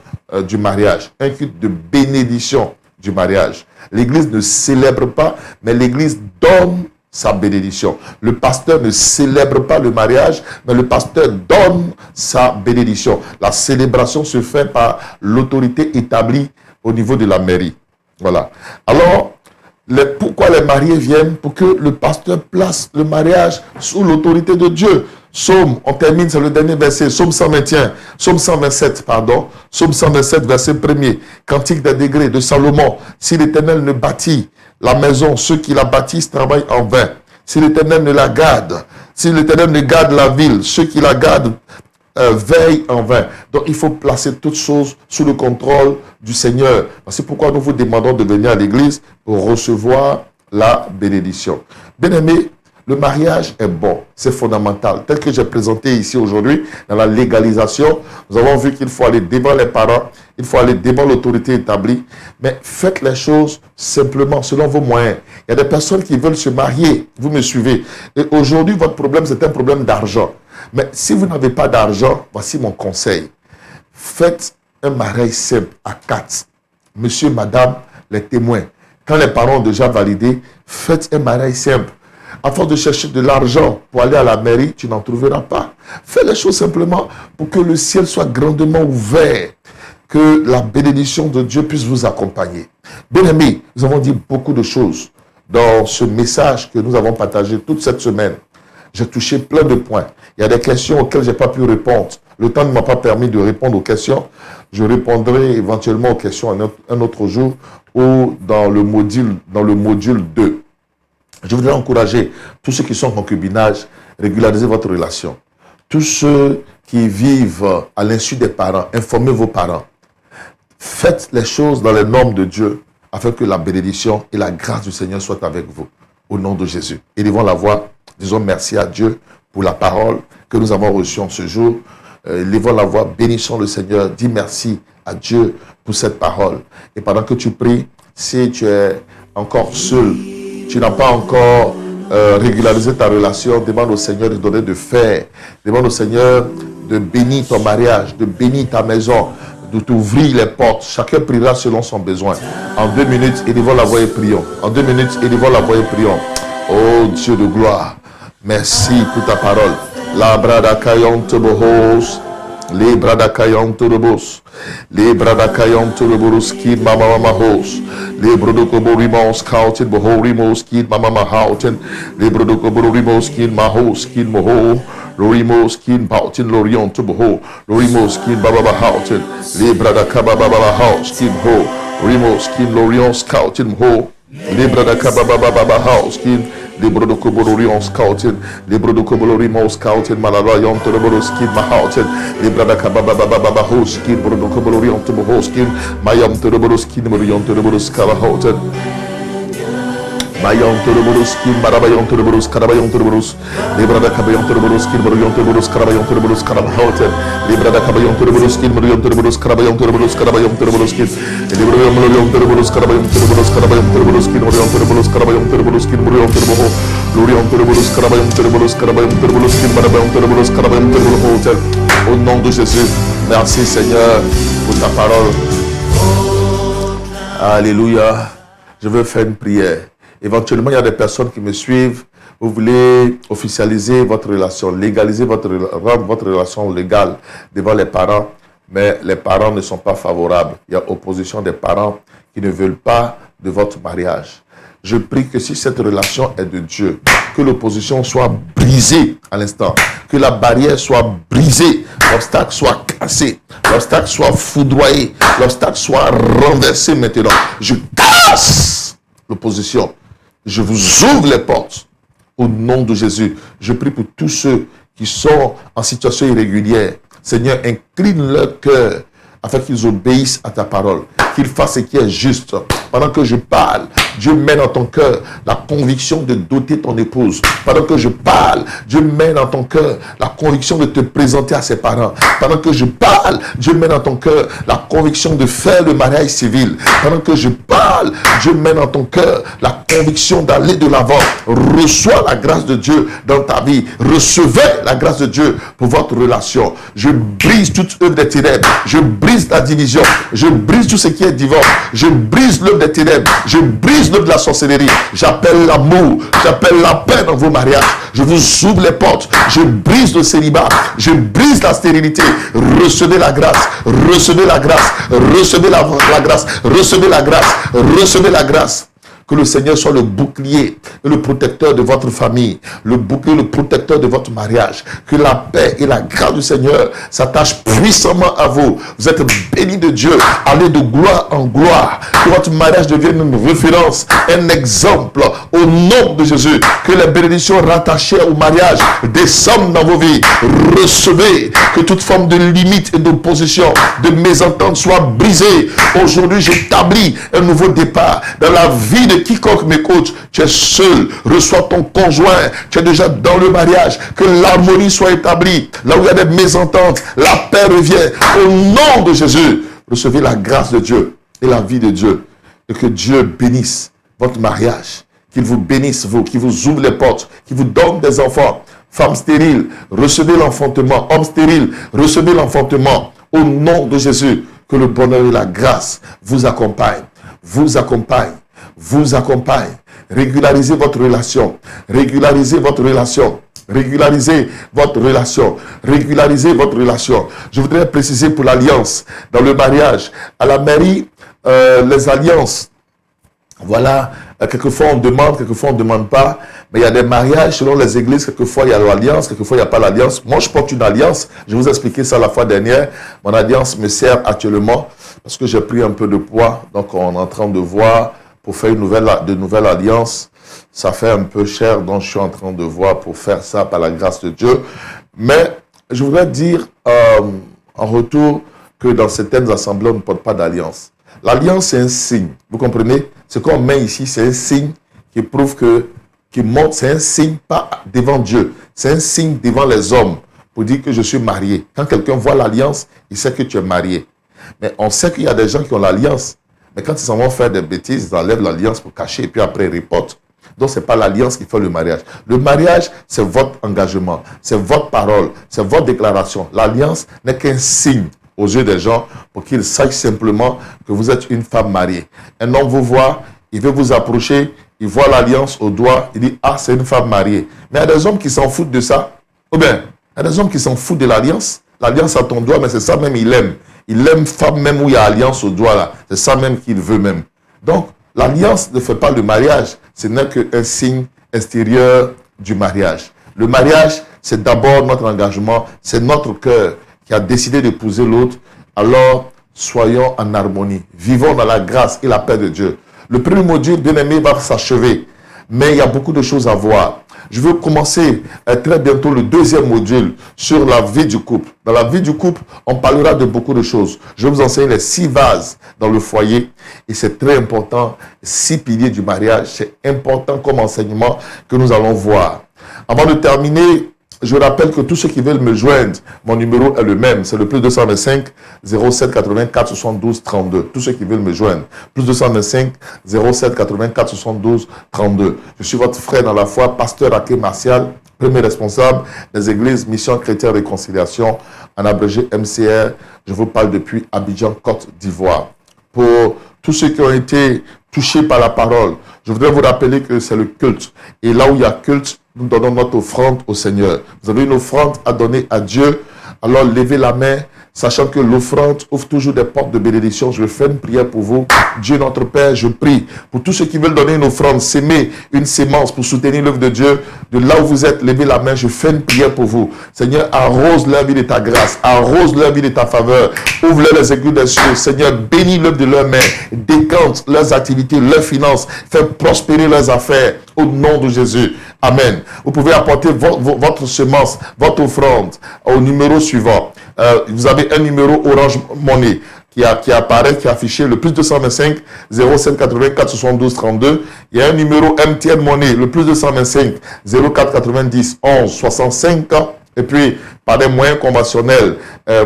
Speaker 3: du mariage, un culte de bénédiction du mariage. L'Église ne célèbre pas, mais l'Église donne sa bénédiction. Le pasteur ne célèbre pas le mariage, mais le pasteur donne sa bénédiction. La célébration se fait par l'autorité établie au niveau de la mairie. Voilà. Alors, pourquoi les mariés viennent? Pour que le pasteur place le mariage sous l'autorité de Dieu. Psaume, on termine, c'est le dernier verset, Psaume 121, Psaume 127, pardon, Psaume 127, verset 1er, Cantique des degrés de Salomon. Si l'Éternel ne bâtit la maison, ceux qui la bâtissent travaillent en vain. Si l'Éternel ne la garde, si l'Éternel ne garde la ville, ceux qui la gardent veillent en vain. Donc il faut placer toutes choses sous le contrôle du Seigneur. C'est pourquoi nous vous demandons de venir à l'église pour recevoir la bénédiction. Bien-aimés, le mariage est bon, c'est fondamental. Tel que j'ai présenté ici aujourd'hui, dans la légalisation, nous avons vu qu'il faut aller devant les parents, il faut aller devant l'autorité établie, mais faites les choses simplement, selon vos moyens. Il y a des personnes qui veulent se marier, vous me suivez. Et aujourd'hui, votre problème, c'est un problème d'argent. Mais si vous n'avez pas d'argent, voici mon conseil. Faites un mariage simple à 4. Monsieur, madame, les témoins. Quand les parents ont déjà validé, faites un mariage simple. À force de chercher de l'argent pour aller à la mairie, tu n'en trouveras pas. Fais les choses simplement pour que le ciel soit grandement ouvert, que la bénédiction de Dieu puisse vous accompagner. Bien-aimés, nous avons dit beaucoup de choses dans ce message que nous avons partagé toute cette semaine. J'ai touché plein de points. Il y a des questions auxquelles je n'ai pas pu répondre. Le temps ne m'a pas permis de répondre aux questions. Je répondrai éventuellement aux questions un autre jour ou dans le module 2. Je voudrais encourager tous ceux qui sont en concubinage, régulariser votre relation. Tous ceux qui vivent à l'insu des parents, informez vos parents. Faites les choses dans les normes de Dieu afin que la bénédiction et la grâce du Seigneur soient avec vous. Au nom de Jésus. Élevons la voix. Disons merci à Dieu pour la parole que nous avons reçue en ce jour. Élevons la voix, bénissons le Seigneur. Dis merci à Dieu pour cette parole. Et pendant que tu pries, si tu es encore seul, tu n'as pas encore régularisé ta relation, demande au Seigneur de donner de faire. Demande au Seigneur de bénir ton mariage, de bénir ta maison, de t'ouvrir les portes. Chacun priera selon son besoin. En 2 minutes, élevons la voix et prions. En 2 minutes, élevons la voix et prions. Oh Dieu de gloire, merci pour ta parole. La brada kayon te bohos, les brada kayon te rebos, les brada kayon te reboros kid mama mama hos, les brodoko borimos kautin bohorimos kid mama mama hauten, les brodoko borimos kid mahos kid moho, lorimos kid pautin lorion te boho, lorimos kid baba hauten, les brada kababa baba house kid ho, rimos kid lorion scoutin ho. Libra da kababa house kin libro do kobolorion scouting libro do kobolorimo scouting malala yon to the skin ma house libra da kababa house kin libro do kobolorion to house kin mayam to the skin morion to the skala house Mayon to the Burus, Kim Marabayon to the Burus, Carabayon to the Burus, Libra da Cabayon to the Burus, Kim Morion to the Burus, Carabayon to the Burus, Carabahotel, Libra da Cabayon to the Burus, Kim Morion to the Burus, Carabayon to the Burus, Carabayon to the Burus, Kim, Libra Morion to the Burus, Carabayon to the Burus, Carabayon to the Burus, Kim Morion to the Burus, Carabayon to the Burus, Kim Morion to the Burus, Lorion to the Burus, Carabayon to the Burus, Carabayon to the Burus, Kim Marabayon to the Burus, Carabayon to the Burus Hotel. Au nom de Jésus, merci Seigneur pour ta parole. Alléluia. Je veux faire une prière. Éventuellement, il y a des personnes qui me suivent. Vous voulez officialiser votre relation, légaliser rendre votre relation légale devant les parents, mais les parents ne sont pas favorables. Il y a opposition des parents qui ne veulent pas de votre mariage. Je prie que si cette relation est de Dieu, que l'opposition soit brisée à l'instant, que la barrière soit brisée, l'obstacle soit cassé, l'obstacle soit foudroyé, l'obstacle soit renversé maintenant. Je casse l'opposition. Je vous ouvre les portes au nom de Jésus. Je prie pour tous ceux qui sont en situation irrégulière. Seigneur, incline leur cœur afin qu'ils obéissent à ta parole, qu'ils fassent ce qui est juste. Pendant que je parle, Dieu met dans ton cœur la conviction de doter ton épouse. Pendant que je parle, Dieu met dans ton cœur la conviction de te présenter à ses parents. Pendant que je parle, Dieu met dans ton cœur la conviction de faire le mariage civil. Pendant que je parle, Dieu met dans ton cœur la conviction d'aller de l'avant. Reçois la grâce de Dieu dans ta vie. Recevez la grâce de Dieu pour votre relation. Je brise toute œuvre des ténèbres. Je brise la division. Je brise tout ce qui est divorce. Je brise l'œuvre des ténèbres. Je brise l'œuvre de la sorcellerie. J'appelle l'amour. J'appelle la paix dans vos mariages. Je vous ouvre les portes. Je brise le célibat. Je brise la stérilité. Recevez la grâce. Recevez la grâce. Recevez la grâce. Recevez la grâce. Recevez la grâce. Que le Seigneur soit le bouclier et le protecteur de votre famille, le bouclier, le protecteur de votre mariage. Que la paix et la grâce du Seigneur s'attachent puissamment à vous. Vous êtes bénis de Dieu. Allez de gloire en gloire. Que votre mariage devienne une référence, un exemple au nom de Jésus. Que les bénédictions rattachées au mariage descendent dans vos vies. Recevez que toute forme de limite et d'opposition, de mésentente soit brisée. Aujourd'hui, j'établis un nouveau départ dans la vie de quiconque m'écoute. Tu es seul, reçois ton conjoint, tu es déjà dans le mariage, que l'harmonie soit établie. Là où il y a des mésententes, la paix revient. Au nom de Jésus, recevez la grâce de Dieu et la vie de Dieu. Et que Dieu bénisse votre mariage, qu'il vous bénisse, vous, qu'il vous ouvre les portes, qu'il vous donne des enfants. Femmes stériles, recevez l'enfantement. Hommes stériles, recevez l'enfantement. Au nom de Jésus, que le bonheur et la grâce vous accompagnent. Vous accompagnent. Vous accompagne. Régularisez votre relation. Régularisez votre relation. Régularisez votre relation. Régularisez votre relation. Je voudrais préciser pour l'alliance dans le mariage. À la mairie, les alliances, voilà, quelquefois on demande, quelquefois on ne demande pas. Mais il y a des mariages selon les églises. Quelquefois il y a l'alliance, quelquefois il n'y a pas l'alliance. Moi je porte une alliance. Je vous ai expliqué ça la fois dernière. Mon alliance me sert actuellement parce que j'ai pris un peu de poids. Donc on est en train de voir pour faire de nouvelles alliances. Ça fait un peu cher, donc je suis en train de voir pour faire ça par la grâce de Dieu. Mais je voudrais dire en retour que dans certaines assemblées, on ne porte pas d'alliance. L'alliance, c'est un signe. Vous comprenez? Ce qu'on met ici, c'est un signe qui prouve que, qui montre, c'est un signe pas devant Dieu. C'est un signe devant les hommes pour dire que je suis marié. Quand quelqu'un voit l'alliance, il sait que tu es marié. Mais on sait qu'il y a des gens qui ont l'alliance. Mais quand ils s'en vont faire des bêtises, ils enlèvent l'alliance pour cacher et puis après ils reportent. Donc, ce n'est pas l'alliance qui fait le mariage. Le mariage, c'est votre engagement, c'est votre parole, c'est votre déclaration. L'alliance n'est qu'un signe aux yeux des gens pour qu'ils sachent simplement que vous êtes une femme mariée. Un homme vous voit, il veut vous approcher, il voit l'alliance au doigt, il dit « Ah, c'est une femme mariée ». Mais il y a des hommes qui s'en foutent de ça. Ou bien, il y a des hommes qui s'en foutent de l'alliance. L'alliance à ton doigt, mais c'est ça même il aime. Il aime femme même où il y a alliance au doigt là. C'est ça même qu'il veut même. Donc, l'alliance ne fait pas le mariage. Ce n'est qu'un signe extérieur du mariage. Le mariage, c'est d'abord notre engagement. C'est notre cœur qui a décidé d'épouser l'autre. Alors, soyons en harmonie. Vivons dans la grâce et la paix de Dieu. Le premier module, bien aimé, va s'achever. Mais il y a beaucoup de choses à voir. Je veux commencer très bientôt le deuxième module sur la vie du couple. Dans la vie du couple, on parlera de beaucoup de choses. Je vais vous enseigner les 6 vases dans le foyer. Et c'est très important. 6 piliers du mariage. C'est important comme enseignement que nous allons voir. Avant de terminer, je rappelle que tous ceux qui veulent me joindre, mon numéro est le même. C'est le plus 225 07 84 72 32. Tous ceux qui veulent me joindre. Plus 225 07 84 72 32. Je suis votre frère dans la foi, pasteur Aké Martial, premier responsable des églises Mission Chrétienne Réconciliation, en abrégé MCR. Je vous parle depuis Abidjan, Côte d'Ivoire. Pour tous ceux qui ont été touchés par la parole, je voudrais vous rappeler que c'est le culte. Et là où il y a culte, nous donnons notre offrande au Seigneur. Vous avez une offrande à donner à Dieu. Alors levez la main, sachant que l'offrande ouvre toujours des portes de bénédiction. Je vais faire une prière pour vous. Dieu notre Père, je prie pour tous ceux qui veulent donner une offrande, s'aimer une sémence pour soutenir l'œuvre de Dieu. De là où vous êtes, levez la main, je fais une prière pour vous. Seigneur, arrose leur vie de ta grâce, arrose leur vie de ta faveur. Ouvre-leur les aiguilles des cieux. Seigneur, bénis l'œuvre de leurs mains, décante leurs activités, leurs finances, fais prospérer leurs affaires. Au nom de Jésus. Amen. Vous pouvez apporter votre semence, votre offrande au numéro suivant. Vous avez un numéro Orange Money qui apparaît, qui est affiché, le plus 225 07 84 72 32. Il y a un numéro MTN Money, le plus 225 04 90 11 65. Et puis, par des moyens conventionnels,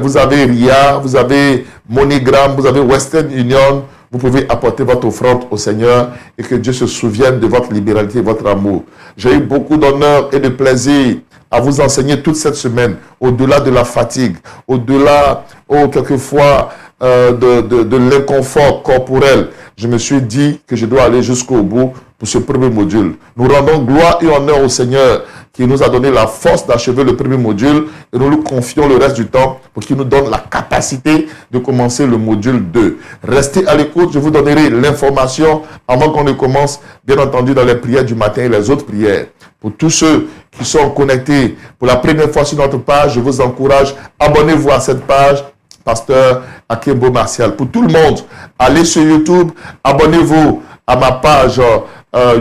Speaker 3: vous avez RIA, vous avez MoneyGram, vous avez Western Union. Vous pouvez apporter votre offrande au Seigneur et que Dieu se souvienne de votre libéralité et votre amour. J'ai eu beaucoup d'honneur et de plaisir à vous enseigner toute cette semaine, au-delà de la fatigue, au-delà, quelquefois, de l'inconfort corporel. Je me suis dit que je dois aller jusqu'au bout pour ce premier module. Nous rendons gloire et honneur au Seigneur qui nous a donné la force d'achever le premier module et nous lui confions le reste du temps pour qu'il nous donne la capacité de commencer le module 2. Restez à l'écoute, je vous donnerai l'information avant qu'on ne commence, bien entendu, dans les prières du matin et les autres prières. Pour tous ceux qui sont connectés pour la première fois sur notre page, je vous encourage, abonnez-vous à cette page, Pasteur Akimbo Martial. Pour tout le monde, allez sur YouTube, abonnez-vous à ma page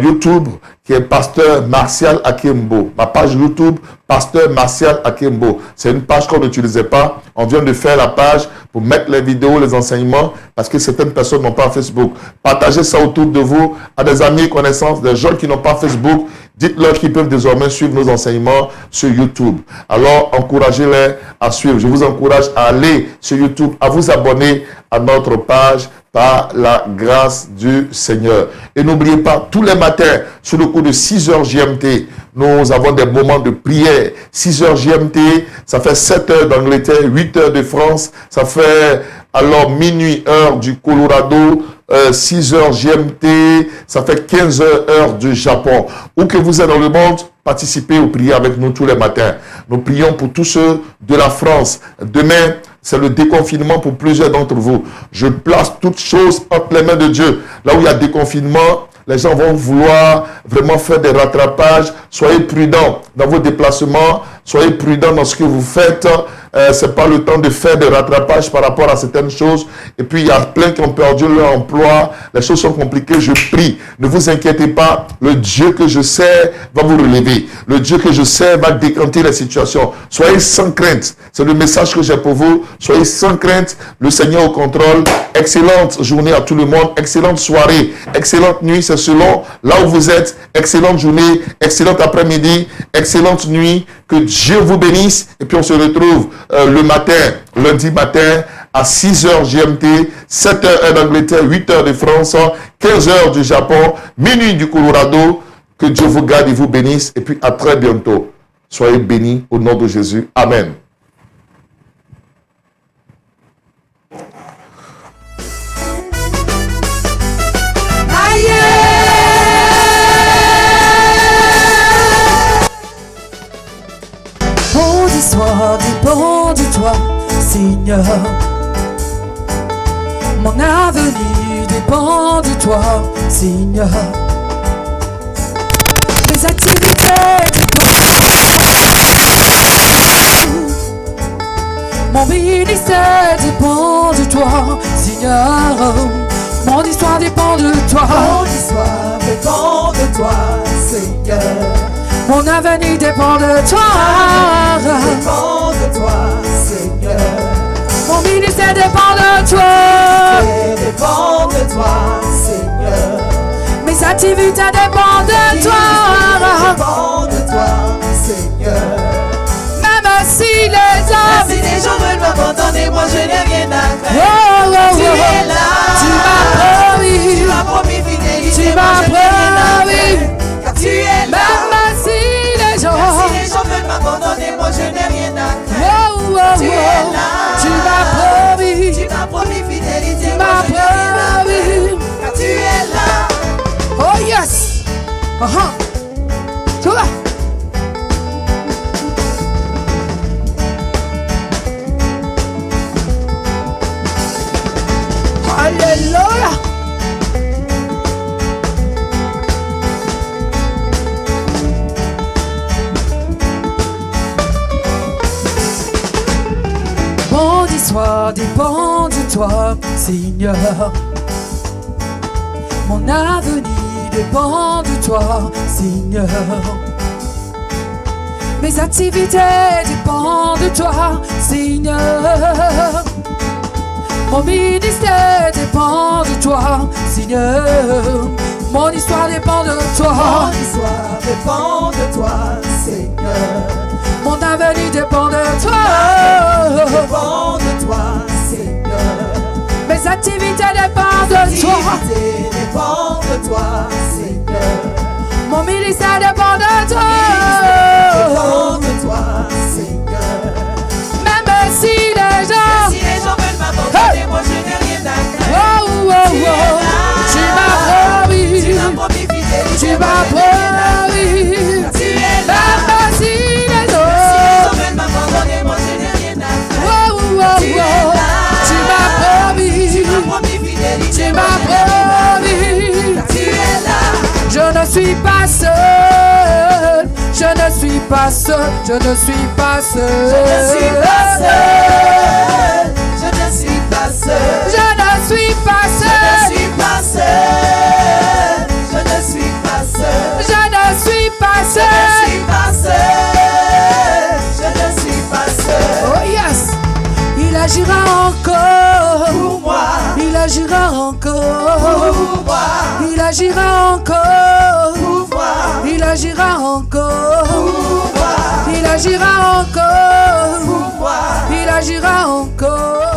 Speaker 3: YouTube qui est Pasteur Martial Akimbo. Ma page YouTube, Pasteur Martial Akimbo. C'est une page qu'on n'utilisait pas. On vient de faire la page pour mettre les vidéos, les enseignements, parce que certaines personnes n'ont pas Facebook. Partagez ça autour de vous, à des amis, connaissances, des gens qui n'ont pas Facebook. Dites-leur qu'ils peuvent désormais suivre nos enseignements sur YouTube. Alors, encouragez-les à suivre. Je vous encourage à aller sur YouTube, à vous abonner à notre page par la grâce du Seigneur. Et n'oubliez pas, tous les matins, sur le coup de 6 heures GMT, nous avons des moments de prière. 6 heures GMT, ça fait 7 heures d'Angleterre, 8 heures de France, ça fait alors minuit heure du Colorado, 6 heures GMT, ça fait 15 heures du Japon. Où que vous êtes dans le monde, participez aux prières avec nous tous les matins. Nous prions pour tous ceux de la France. Demain, c'est le déconfinement pour plusieurs d'entre vous. Je place toutes choses entre les mains de Dieu. Là où il y a déconfinement, les gens vont vouloir vraiment faire des rattrapages. Soyez prudents dans vos déplacements. Soyez prudents dans ce que vous faites. Ce n'est pas le temps de faire des rattrapages par rapport à certaines choses. Et puis, il y a plein qui ont perdu leur emploi. Les choses sont compliquées. Je prie. Ne vous inquiétez pas. Le Dieu que je sais va vous relever. Le Dieu que je sais va décanter les situations. Soyez sans crainte. C'est le message que j'ai pour vous. Soyez sans crainte. Le Seigneur au contrôle. Excellente journée à tout le monde. Excellente soirée. Excellente nuit. C'est selon là où vous êtes. Excellente journée. Excellente après-midi. Excellente nuit. Que Dieu Dieu vous bénisse. Et puis on se retrouve le matin, lundi matin, à 6h GMT, 7h heure d'Angleterre, 8h de France, 15h du Japon, minuit du Colorado. Que Dieu vous garde et vous bénisse. Et puis à très bientôt. Soyez bénis au nom de Jésus. Amen.
Speaker 1: Mon histoire dépend de toi, Seigneur. Mon avenir dépend de toi, Seigneur. Mes activités dépendent. Mon ministère dépend de toi, Seigneur. Mon histoire dépend de toi.
Speaker 2: Mon histoire dépend de toi, Seigneur.
Speaker 1: Mon avenir dépend de toi.
Speaker 2: Dépend de toi, Seigneur.
Speaker 1: Mon ministère dépend de toi.
Speaker 2: Dépend de toi, Seigneur.
Speaker 1: Mes activités dépendent de toi.
Speaker 2: Dépend de toi, Seigneur.
Speaker 1: Même si les hommes,
Speaker 2: Si les gens veulent m'abandonner, moi je n'ai rien à
Speaker 1: oh,
Speaker 2: faire.
Speaker 1: oh,
Speaker 2: Tu
Speaker 1: oh,
Speaker 2: es là.
Speaker 1: tu m'as
Speaker 2: Tu
Speaker 1: promis,
Speaker 2: m'as promis fidélité.
Speaker 1: tu
Speaker 2: moi,
Speaker 1: m'as
Speaker 2: je n'ai rien à
Speaker 1: promis.
Speaker 2: faire. Car tu es là.
Speaker 1: Même si les gens,
Speaker 2: Si les gens veulent m'abandonner, moi je n'ai rien à faire.
Speaker 1: oh, oh,
Speaker 2: Tu es
Speaker 1: oh,
Speaker 2: là.
Speaker 1: tu m'as promis,
Speaker 2: Tu m'as promis fidélité.
Speaker 1: tu
Speaker 2: moi,
Speaker 1: m'as
Speaker 2: je n'ai rien à faire.
Speaker 1: promis.
Speaker 2: Car tu es là.
Speaker 1: Oh yes, tu vois. Alléluia. Mon histoire dépend de toi, Seigneur. Mon avenir dépend de toi, Seigneur. Mes activités dépendent de toi, Seigneur. Mon ministère dépend de toi, Seigneur. Mon histoire dépend de toi.
Speaker 2: Mon histoire dépend de toi, Seigneur.
Speaker 1: Mon avenir dépend de toi.
Speaker 2: Dépend de toi, Seigneur.
Speaker 1: Mes activités dépendent de toi.
Speaker 2: Activité dépend de toi, Seigneur.
Speaker 1: Mon ministère dépend de toi.
Speaker 2: Dépend de toi, Seigneur.
Speaker 1: Même si les gens,
Speaker 2: Si les gens veulent m'abandonner, moi je n'ai rien à faire.
Speaker 1: oh, oh, oh, tu m'as promis,
Speaker 2: Tu m'as promis fidélité.
Speaker 1: tu
Speaker 2: moi,
Speaker 1: m'as
Speaker 2: je n'ai rien à
Speaker 1: promis.
Speaker 2: faire. Tu es là.
Speaker 1: Même si les
Speaker 2: Si les
Speaker 1: autres,
Speaker 2: gens veulent m'abandonner, moi je n'ai rien à faire.
Speaker 1: oh, oh, oh,
Speaker 2: Tu es là.
Speaker 1: tu m'as promis,
Speaker 2: Tu m'as promis fidélité.
Speaker 1: tu
Speaker 2: moi,
Speaker 1: m'as
Speaker 2: je n'ai rien à
Speaker 1: promis.
Speaker 2: faire. Tu es là.
Speaker 1: Je ne suis pas seul, je ne suis pas seul, je ne suis pas seul.
Speaker 2: Je ne suis pas seul. Je ne suis pas seul.
Speaker 1: Je ne suis pas
Speaker 2: Je
Speaker 1: seul,
Speaker 2: ne suis pas seul. Je ne suis pas seul.
Speaker 1: je ne suis pas
Speaker 2: Je ne
Speaker 1: seul.
Speaker 2: suis pas seul. Je ne suis pas seul.
Speaker 1: Oh yes, il agira encore,
Speaker 2: Pour moi,
Speaker 1: il agira encore,
Speaker 2: pour moi,
Speaker 1: il agira encore,
Speaker 2: pour moi,
Speaker 1: il agira encore,
Speaker 2: pour moi,
Speaker 1: il agira encore,
Speaker 2: pour moi.
Speaker 1: il agira encore.